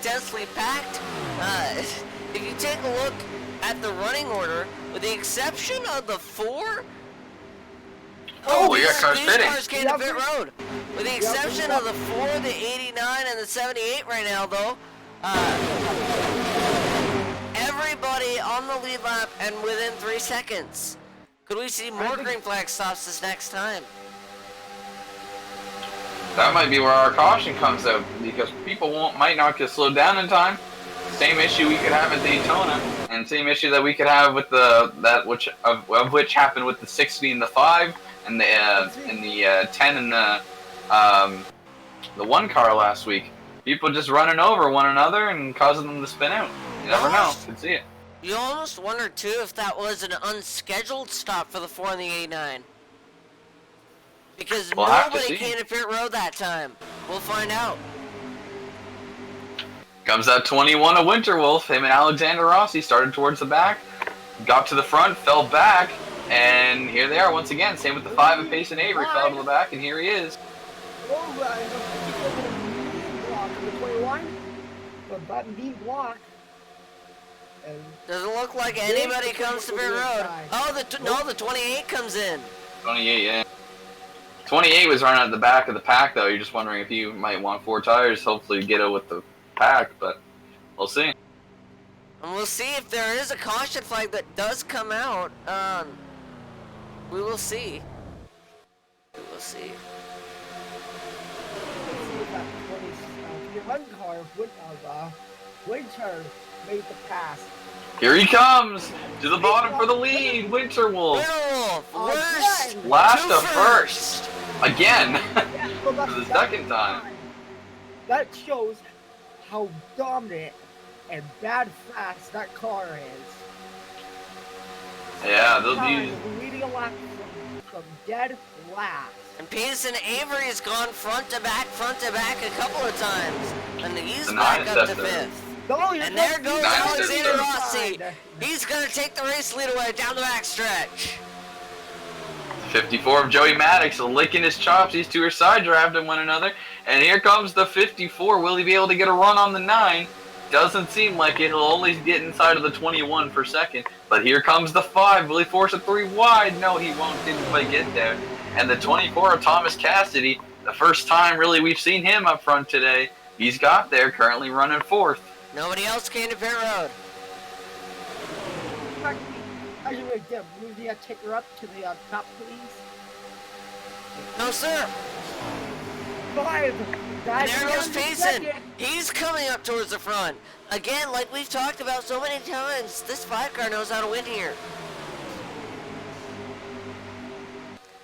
densely packed. If you take a look at the running order, with the exception of the 4, We got cars these fitting. cars came to pit road. With the exception of the 4, the 89, and the 78 right now, though, everybody on the lead lap and within 3 seconds. Could we see more green flag stops this next time? That might be where our caution comes out, because people might not get slowed down in time. Same issue we could have at Daytona, and same issue that we could have with which happened with the 60 and the 5, and the 10 and the 1 car last week. People just running over one another and causing them to spin out. You never know. You can see it. You almost wonder too if that was an unscheduled stop for the 4 and the 89. Because We'll have to nobody see. came to pit road that time. We'll find out. Comes that 21 of Winterwolf. Him and Alexander Rossi started towards the back, got to the front, fell back, and here they are once again. Same with the 5 of Payson Avery, fell to the back, and here he is. The 21, but button B block. Doesn't look like anybody comes to pit road. Oh, the 28 comes in. 28, yeah. 28 was running at the back of the pack, though. You're just wondering if you might want 4 tires, hopefully get it with the pack, but we'll see. And we'll see if there is a caution flag that does come out. We will see. We will see. One car Winter made the pass. Here he comes to the bottom for the lead. Winterwolf, Winterwolf, worst. last to to first again Yeah, so for the second time. That shows how dominant and bad fast that car is. Yeah, they'll be. Leading a lap from dead last. And Payson Avery's gone front to back a couple of times. And he's The back nine up to steps there. 5th. Oh, And there goes Nine Alexander steps Rossi. He's going to take the race lead away down the backstretch. 54 of Joey Maddox licking his chops. These two are side drafting one another. And here comes the 54. Will he be able to get a run on the 9? Doesn't seem like it. He'll only get inside of the 21 per second. But here comes the 5. Will he force a 3 wide? No, he won't. Didn't quite get there. And the 24 of Thomas Cassidy, the first time really we've seen him up front today, he's got there, currently running 4th. Nobody else came to pit road. How should we get move the ticker up to the top, please? No, sir. 5. And there goes Payson. He's coming up towards the front. Again, like we've talked about so many times, this 5 car knows how to win here.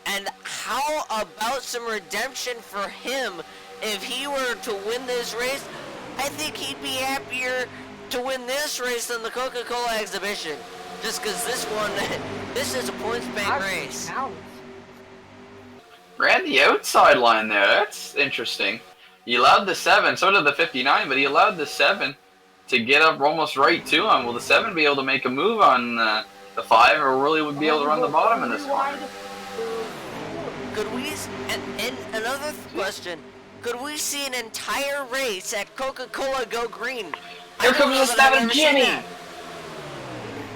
And how about some redemption for him if he were to win this race? I think he'd be happier to win this race than the Coca-Cola exhibition. Just because this one, this is a points bank race. Ran the outside line there. That's interesting. He allowed the 7, so did the 59, but he allowed the 7 to get up almost right to him. Will the 7 be able to make a move on the 5, or really would be able to run the bottom in this one? Could we, and another question, could we see an entire race at Coca-Cola go green? Here comes the 7 Jimmy!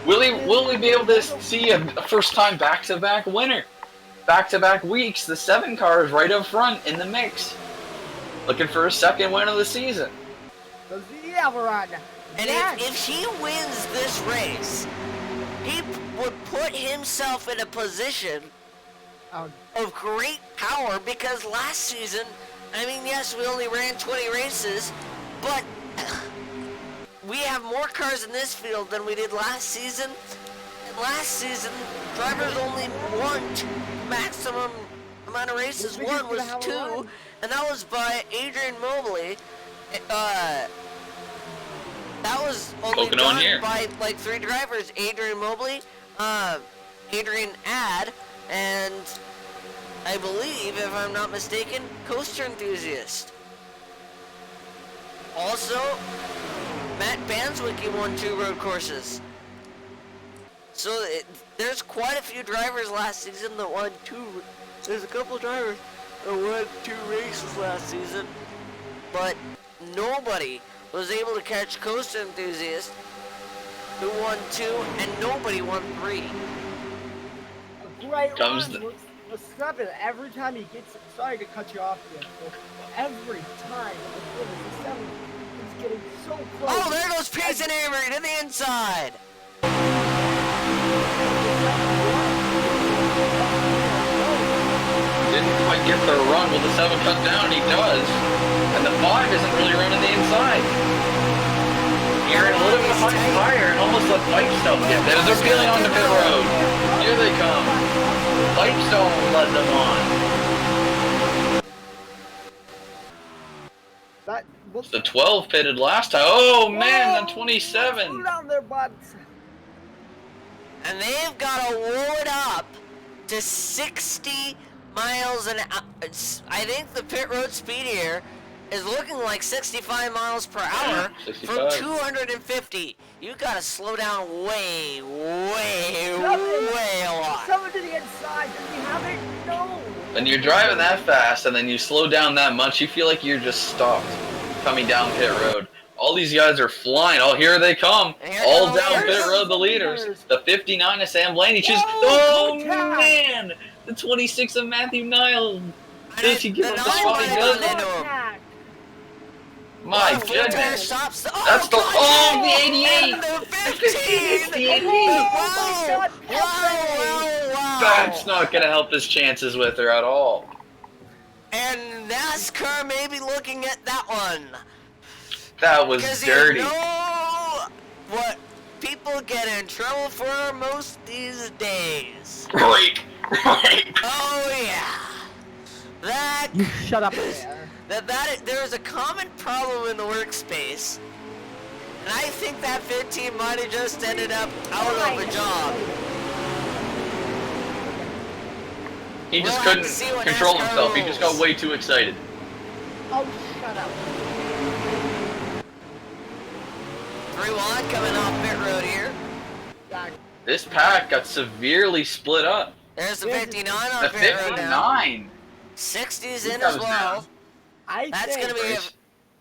Will we be able to see a first-time back-to-back winner? Back-to-back weeks, the 7 car is right up front in the mix. Looking for a second win of the season. And if he wins this race, he would put himself in a position of great power, because last season, I mean, yes, we only ran 20 races, but we have more cars in this field than we did last season. And last season, drivers only won maximum amount of races. One was 2, and that was by Adrian Mobley. That was only done by like 3 drivers: Adrian Mobley, Adrian Ad, and I believe, if I'm not mistaken, Coaster Enthusiast. Also, Matt Banswicki won 2 road courses. So there's quite a few drivers last season that won 2. There's a couple drivers that won 2 races last season, but nobody was able to catch Coaster Enthusiast, who won 2, and nobody won 3. Right on. The 7, every time he gets, sorry to cut you off again, but every time the 7 is getting so close. Oh, there goes Payson Avery to the inside. Didn't quite get the run. Will the 7 cut down? He does. And the 5 isn't really running the inside. Aaron a little bit behind fire and almost let Pipestone get there. They're peeling onto pit road. Here they come. Pipestone led them on. The 12 pitted last time. Oh man, the 27. Slow down their butts. And they've got to roll it up to 60 miles an hour. I think the pit road speed here is looking like 65 miles per hour from 250. You gotta slow down way a lot. Someone to the inside. Does he have it? No. When you're driving that fast and then you slow down that much, you feel like you're just stopped coming down pit road. All these guys are flying. Oh, here they come. All down pit road, the leaders. The 59 of Sam Blaney. Oh, man. The 26 of Matthew Niles. Does he give up the spot? He does. My goodness. That's the, the 88. And the 15. The 88. Wow. That's not going to help his chances with her at all. And NASCAR may be looking at that one. That was dirty. You know what people get in trouble for most these days. Right. Oh yeah. That. You shut up there. There is a common problem in the workspace, and I think that 15 might have just ended up out of a job. He just couldn't control himself. He just got way too excited. Oh, shut up. 3-1 coming off pit road here. This pack got severely split up. There's the 59 on The pit road now. 59. 60's in as well. That's going to be a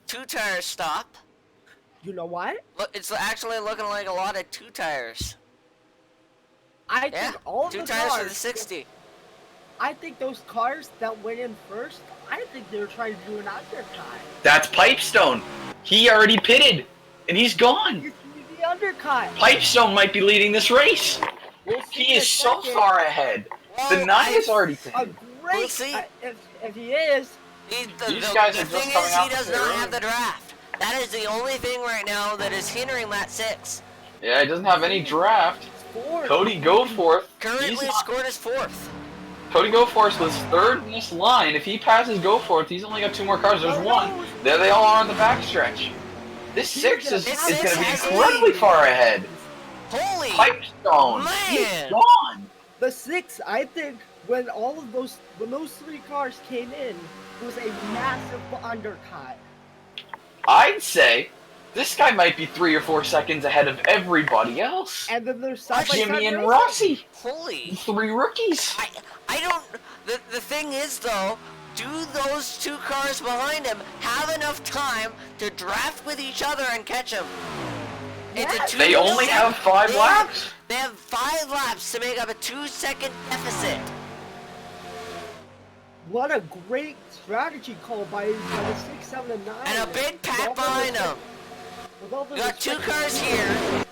2-tire stop. You know what? Look, it's actually looking like a lot of 2 tires. I think all of 2 the tires cars for the 60. I think those cars that went in first, I think they were trying to do an undercut. That's Pipestone. He already pitted, and he's gone. You see the undercut. Pipestone might be leading this race. We'll see He in a is so second. far ahead. The Well, 9 is already A pitted. great. We'll see. If he is, The These guys the are just thing coming is, out he does the not road. have the draft. That is the only thing right now that is hindering that 6. Yeah, he doesn't have any draft. fourth. Cody Goforth. Currently scored his 4th. Cody Goforth was third in this line. If he passes Goforth, he's only got 2 more cars. There's Oh, one. no. There they all are on the backstretch. This 6 is This going six to be has incredibly lead. far ahead. Holy Pipestone. He's man! gone. The 6, I think, when those 3 cars came in, it was a massive undercut. I'd say this guy might be 3 or 4 seconds ahead of everybody else. And then there's side by side Jimmy and racing. Rossi. Holy! 3 rookies. I don't. The thing is though, do those 2 cars behind him have enough time to draft with each other and catch him? It's a Yes. 2 They only have 5 they laps. They have 5 laps to make up a 2-second deficit. What a great strategy call by the 6, 7, and 9. And a big With pack all the behind respect- him. with all the You got 2 respect- cars here,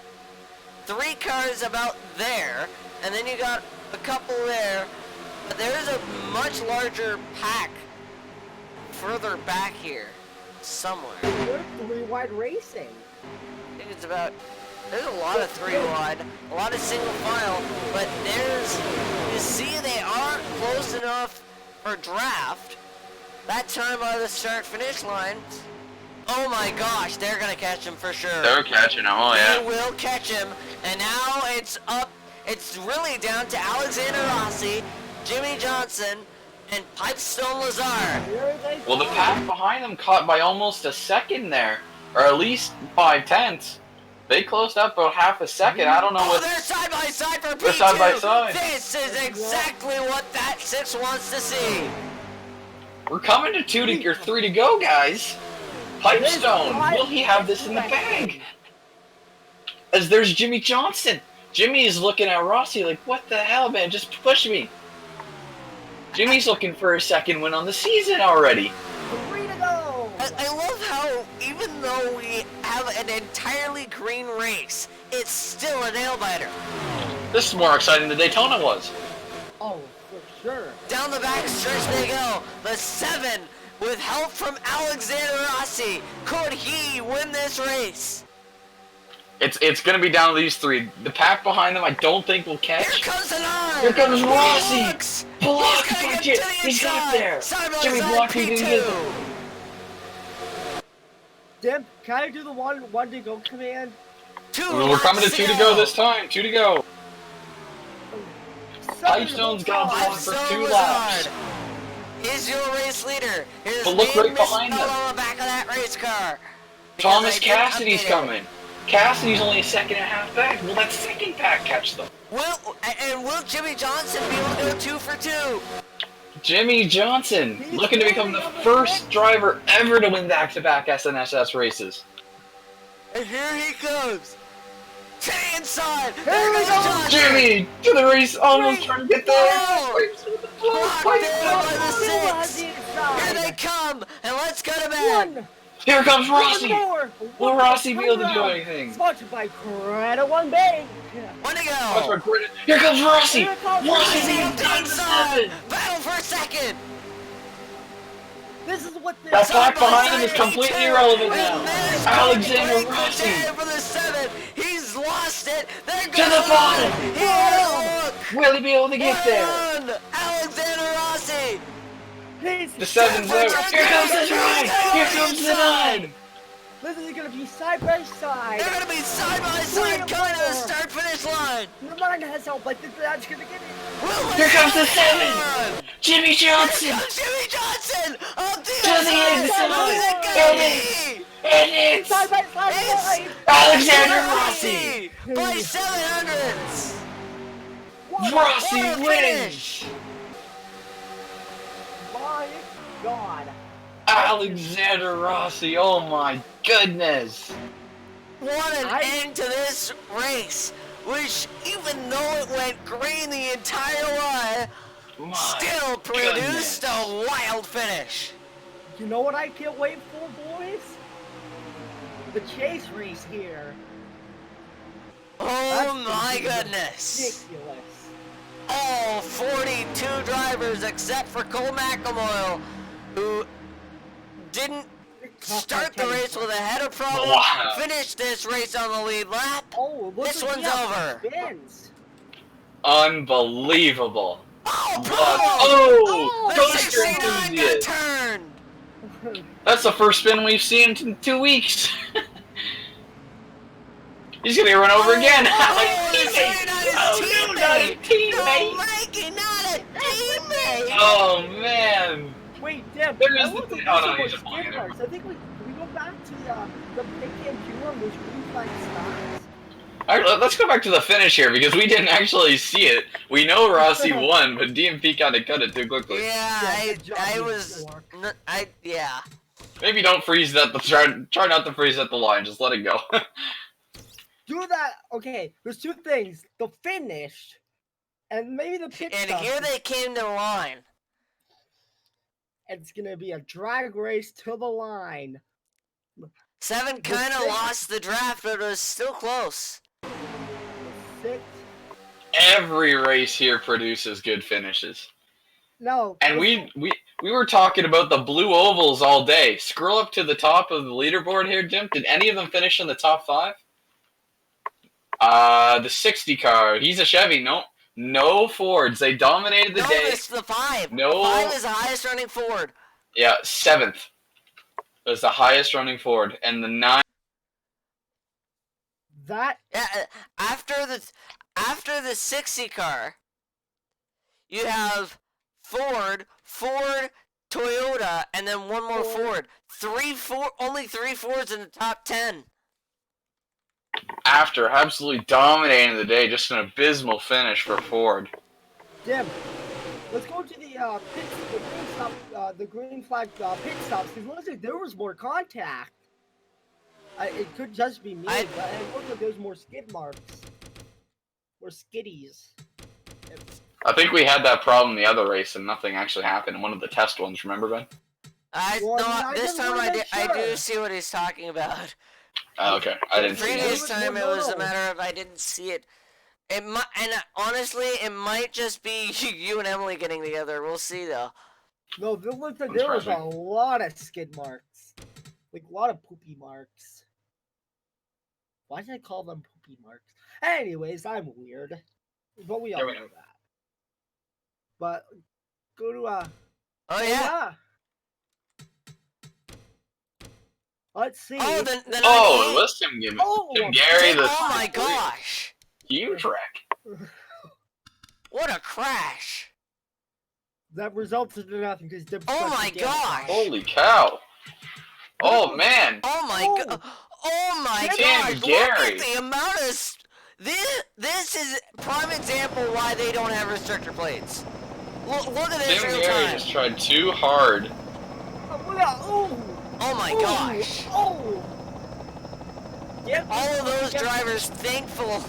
3 cars about there, and then you got a couple there. But there's a much larger pack further back here, somewhere. They're 3 wide racing. I think it's about. There's a lot of 3 wide, a lot of single file, but you see they aren't close enough for draft. That time by the start finish line. Oh my gosh, they're gonna catch him for sure. They're catching him. Oh They yeah. will catch him, and now it's up. It's really down to Alexander Rossi, Jimmy Johnson, and Pipestone Lazard. Here they Well, the come. pack behind them caught by almost a second there, or at least 5/10. They closed up about half a second. I don't know Oh, what. they're side by side for P2. They're side by side. This is exactly what that 6 wants to see. We're coming to 2 to or 3 to go, guys. Pipestone, will he have this in the bag? As there's Jimmy Johnson. Jimmy is looking at Rossi like, what the hell, man? Just push me. Jimmy's looking for his 2nd win on the season already. 3 to go. I love how even though we have an entirely green race, it's still a nail biter. This is more exciting than Daytona was. Oh, for sure. Down the back stretch they go. The 7 with help from Alexander Rossi. Could he win this race? It's gonna be down to these 3. The pack behind them, I don't think will Here catch. comes the 9. Here comes He Rossi. looks. Blocked He's gonna by get Jimmy. to the He got inside. there. Side by Jimmy side, blocked. He didn't get there. P2. Dim, can I do the one to go command? 2 We're coming to laps 2 to go this time. 2 to go. Pipestone's got Five. blocked for Pipestone 2 Lazard laps. is your race leader. His But look name right behind misspelled him. on the back of that race car. Because Thomas I didn't Cassidy's update it. coming. Cassidy's only a 2.5 back. Will that 2nd pack catch them? Will Jimmy Johnson be able to go 2 for 2? Jimmy Johnson, He's looking to become the winning on the first track. driver ever to win back-to-back SNSS races. And here he comes. To the inside. Here There we goes go. Johnson. Jimmy to the race, almost trying to get there. Whoa. Blocked in by the Two on 6. the Here they inside. come, and let's go to bed. One. Here comes One Rossi. more. Will One Rossi be able to more do round. anything? Sponsored by Credit One Bank. One to Watch my go. credit. Here comes Rossi. Here comes Rossi Rossi up the down to inside. 7. Battle for a second. This is what this That Side pack by behind him side is completely P2. irrelevant And now. there's Alexander Cody Rossi Blank for the 7. He's lost it. There goes to the bottom. Here, look. Will he be able to get there? One. Alexander Rossi. The 7's there. Here comes the 9. Here comes the 9. This is gonna be side by side. They're gonna be side by side coming to the start finish line. The line has help. I think that's gonna get it. Will Here comes the they 7. run? Jimmy Here Johnson. comes Jimmy Johnson up the To the inside. inside. Who's it And gonna it's- be? And it's Side by side. It's- line. Alexander Rossi. by 700ths. Rossi What a wins. finish. My God. Alexander Rossi. Oh my goodness. What an end to this race, which even though it went green the entire way, My still produced goodness. a wild finish. You know what I can't wait for, boys? The chase race here. Oh my goodness. Ridiculous. All 42 drivers except for Cole McElmoyle, who didn't start the race with a header problem, Wow. finished this race on the lead lap. Oh, look This at one's the over. spins. Unbelievable. Oh, What? oh! Oh, The toaster 69 got enthusiast. turned. That's the first spin we've seen in 2 weeks. He's gonna get run over again. Oh, His the 69 is oh no, not his teammate. No, teammate. Mikey, not a teammate. Oh man. Wait, Deb, There I is want the- to oh, do no, some more he's a point, skid never marks. I think we go back to the big camp one, those green flag stops. All right, let's go back to the finish here because we didn't actually see it. We know Rossi won, but DMP kind of cut it too quickly. Yeah, good job, I you was, dork. yeah. Maybe don't freeze at the try not to freeze at the line. Just let it go. Do that. Okay, there's two things: the finish, and maybe the pit And stop. here they came to the line. It's gonna be a drag race to the line. 7 kind of lost the draft, but it was still close. Six. Every race here produces good finishes. No. And we were talking about the blue ovals all day. Scroll up to the top of the leaderboard here, Jim. Did any of them finish in the top 5? The 60 car. He's a Chevy. No Fords. They dominated the No, day. it's the 5. No. 5 is the highest running Ford. Yeah, 7th was the highest running Ford, and the 9. That. Yeah, after the 60 car, you have Ford, Toyota, and then one more Ford. Only 3 Fords in the top 10. After absolutely dominating the day, just an abysmal finish for Ford. Dim. Let's go to the the green flag pit stops, because looks like there was more contact. It could just be me, but it looks like there's more skid marks. Or skiddies. I think we had that problem the other race, and nothing actually happened in one of the test ones. Remember, Ben? This time I do sure. see what he's talking about. Oh, okay, I The didn't see previous that. time it was a matter of I didn't see it. It might, and honestly, it might just be you and Emily getting together. We'll see though. No, it looks like there was a lot of skid marks. Like a lot of poopy marks. Why did I call them poopy marks? Anyways, I'm weird. But we all know that. But go to Oh yeah. Let's see. Oh, the Oh, listen, Tim Gary, the oh my gosh! huge wreck. What a crash! That resulted in nothing because Oh my gosh! Holy cow! Oh man! Oh my god! Oh my Tim gosh! Gary. Look at the amount of this is prime example why they don't have restrictor plates. Look at this Tim real Gary time. just tried too hard. Oh my gosh! Oh! Yep. All of those drivers thankful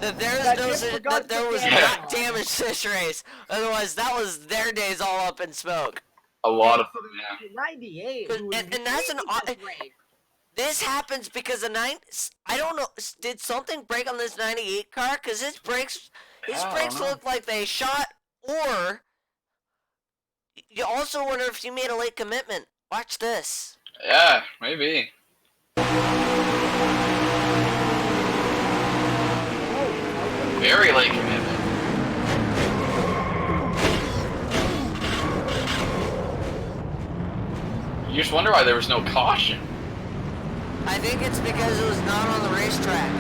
that there was Yeah. not damage this race. Otherwise, that was their days all up in smoke. A lot of them, yeah. 98. And that's an this happens because I don't know, did something break on this 98 car? Because his brakes look like they shot, or you also wonder if you made a late commitment. Watch this. Yeah, maybe. Very late commitment. You just wonder why there was no caution. I think it's because it was not on the racetrack.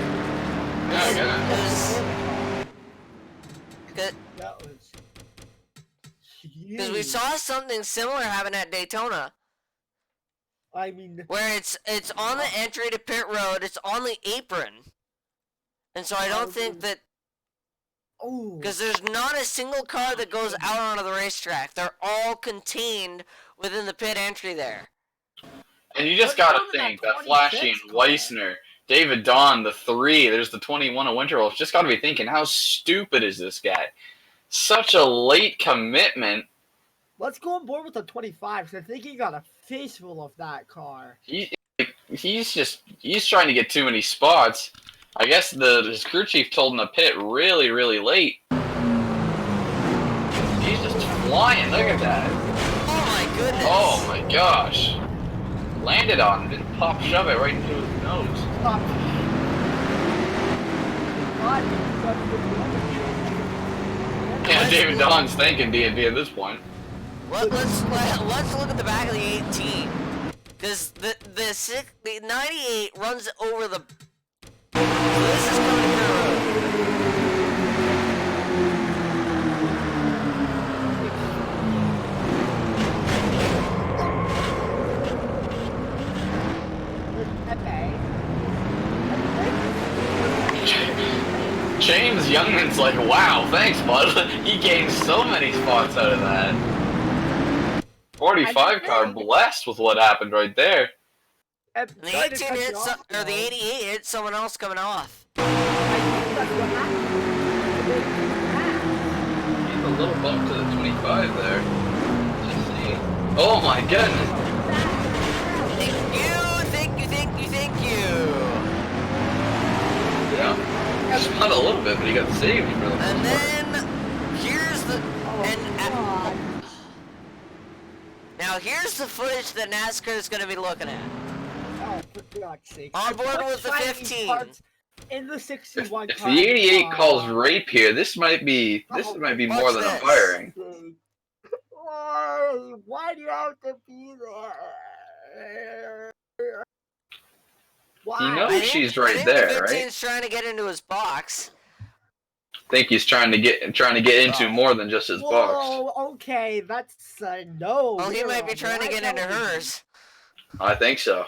Because we saw something similar happen at Daytona. I mean, where it's on the entry to pit road, it's on the apron, and so I don't think that. Because there's not a single car that goes out onto the racetrack. They're all contained within the pit entry there. And you just gotta think that Flashy and Weissner, David Don, the 3, there's the 21 of Winterwolf, just gotta be thinking, how stupid is this guy? such a late commitment. Let's go on board with the 25, because I think he got a face full of that car. He's trying to get too many spots. I guess his crew chief told him to pit really, really late. He's just flying. Look at that. Oh my goodness. Oh my gosh. Landed on him, didn't pop shove it right into his nose. Stop. Yeah, David Don's thanking D&D at this point. Let's look at the back of the 18, because the 98 runs over the. So this is coming through. James Youngman's like, wow, thanks, bud. He gained so many spots out of that. 45 car blessed with what happened right there. And the 18 hit or the 88 hit someone else coming off. He's a little bump to the 25 there. Let's see. Oh my goodness. Thank you. Yeah. Spun a little bit, but he got saved really. And then here's the now here's the footage that NASCAR is going to be looking at. Oh, for God's sake! On board with the 15. In the 61 If the 88 calls rape here, this might be more than a firing. Why do you have to be there? Why? He knows she's right there, right? He's trying to get into his box. I think he's trying to get into more than just his box. Oh, okay, that's no. Well, he might be trying to get into hers. I think so.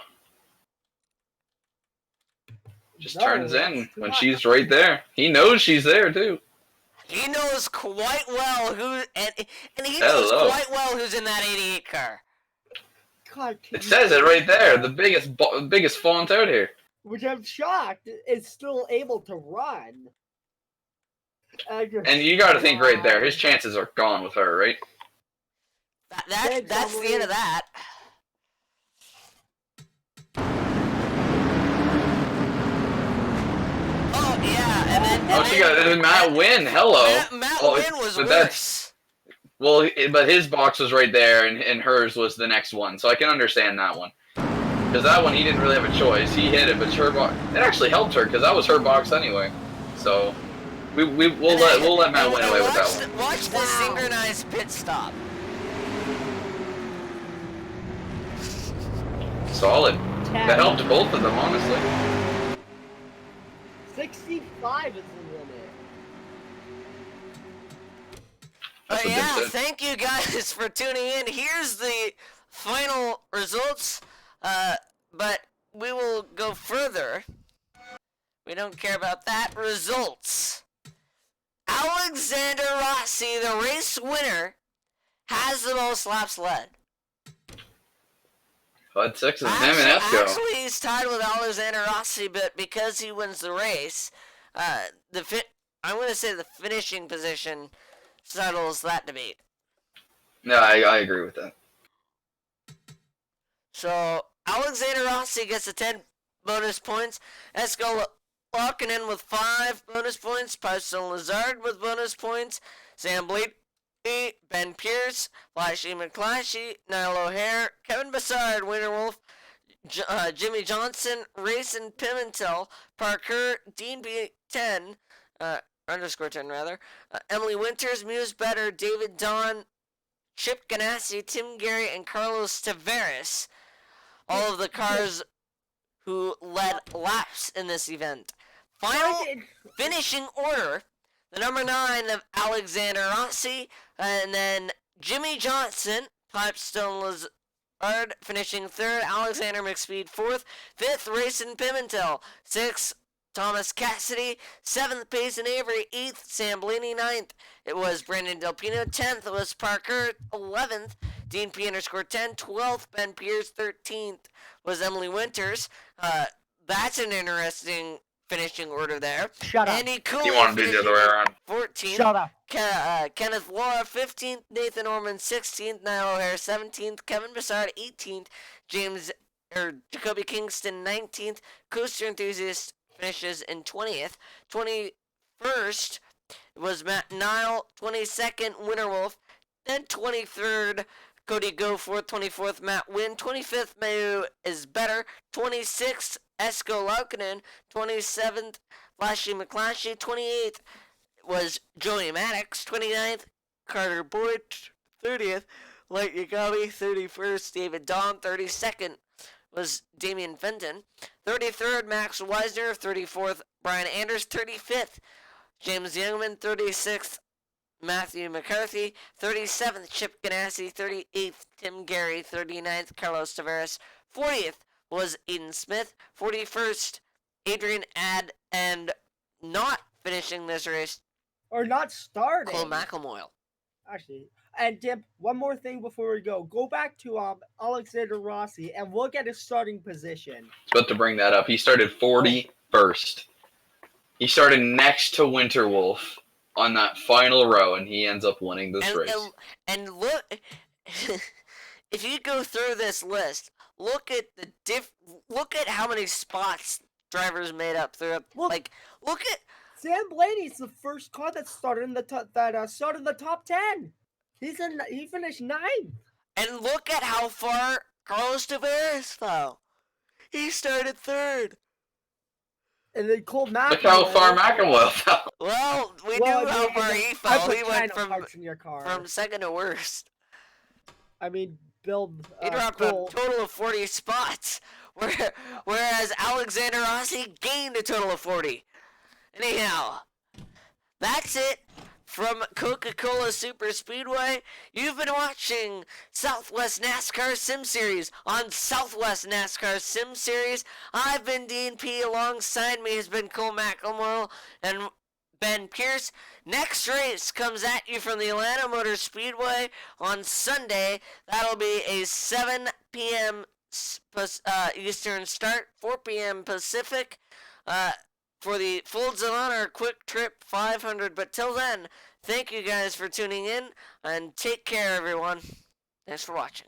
Just turns in when she's right there. He knows she's there too. He knows quite well who, and he knows quite well who's in that 88 car. God, it says it right there. The biggest font out here. Which I'm shocked is still able to run. And you got to think right there, his chances are gone with her, right? That's the end of that. Oh yeah, and then she got Matt Wynn. Hello. Matt Wynn was worse. Well, but his box was right there, and hers was the next one, so I can understand that one. Because that one, he didn't really have a choice. He hit it, but her box, it actually helped her, because that was her box anyway. So, we'll let Matt win away with that one. Watch the synchronized pit stop. Solid. That helped both of them, honestly. 65 is the limit. But yeah, thank you guys for tuning in. Here's the final results, but we will go further. We don't care about that. Results. Alexander Rossi, the race winner, has the most laps led. Bud 6 is him and Esco. Actually, he's tied with Alexander Rossi, but because he wins the race, I'm going to say the finishing position settles that debate. No, I agree with that. So, Alexander Rossi gets the 10 bonus points. Esco locking in with 5 bonus points. Pipestone Lazard with bonus points. Sam Blade, Ben Pierce, Flashy McClashy, Niall O'Hare, Kevin Bassard, Winter Wolf, Jimmy Johnson, Rayson Pimentel, Parker, Dean B10, _10 rather, Emily Winters, Muse Better, David Don, Chip Ganassi, Tim Gary, and Carlos Tavares. All of the cars who led laps in this event. Final finishing order. The number 9 of Alexander Rossi, and then Jimmy Johnson, Pipestone Lazard, finishing 3rd, Alexander McSpeed 4th, 5th, Rayson Pimentel, 6th, Thomas Cassidy, 7th, Payson Avery, 8th, Sam Blaney, 9th, it was Brandon Del Pino, 10th, it was Parker, 11th, Dean P _10, 12th, Ben Pierce, 13th, was Emily Winters. That's an interesting finishing order there. Shut up. Andy Cooley You want to do the other way around. 14th. Shut up. Kenneth Laura 15th, Nathan Orman 16th, Niall O'Hare 17th, Kevin Bessard 18th, Jacoby Kingston 19th, Coaster Enthusiast finishes in 20th. 21st was Matt Nile, 22nd Winterwolf, then 23rd Cody Goforth, 24th Matt Wynn, 25th Mayu is better, 26th Esko Laukkanen, 27th Flashy McClashy, 28th was Joey Maddox, 29th Carter Boyd, 30th Light Yagabi, 31st David Dawn, 32nd was Damian Fenton, 33rd Max Weisner, 34th Brian Anders, 35th James Youngman, 36th Matthew McCarthy, 37th Chip Ganassi, 38th Tim Gary, 39th Carlos Tavares, 40th was Aiden Smith, 41st Adrian Ad, and not finishing this race, Or not starting. Cole McElmoyle. Actually, and Dip, one more thing before we go. Go back to Alexander Rossi and look at his starting position. About to bring that up. He started 41st. He started next to Winterwolf on that final row, and he ends up winning this race. And look, if you go through this list, look at how many spots drivers made up through. Look at Sam Blaney's the first car that started in the started in the top 10. He finished 9th. And look at how far Carlos Tavares fell. He started 3rd. And then Cole McElmoyle. Look how far McElmoyle fell. Well, we knew how far he fell. He went from 2nd to worst. I mean, Bill. He dropped a total of 40 spots, whereas Alexander Rossi gained a total of 40. Anyhow, that's it from Coca-Cola Superspeedway. You've been watching Southwest NASCAR Sim Series on Southwest NASCAR Sim Series. I've been DNP. Alongside me has been Cole McElmoyle and Ben Pierce. Next race comes at you from the Atlanta Motor Speedway on Sunday. That'll be a 7 p.m. Eastern start, 4 p.m. Pacific. For the Folds of Honor Quick Trip 500. But till then, thank you guys for tuning in, and take care, everyone. Thanks for watching.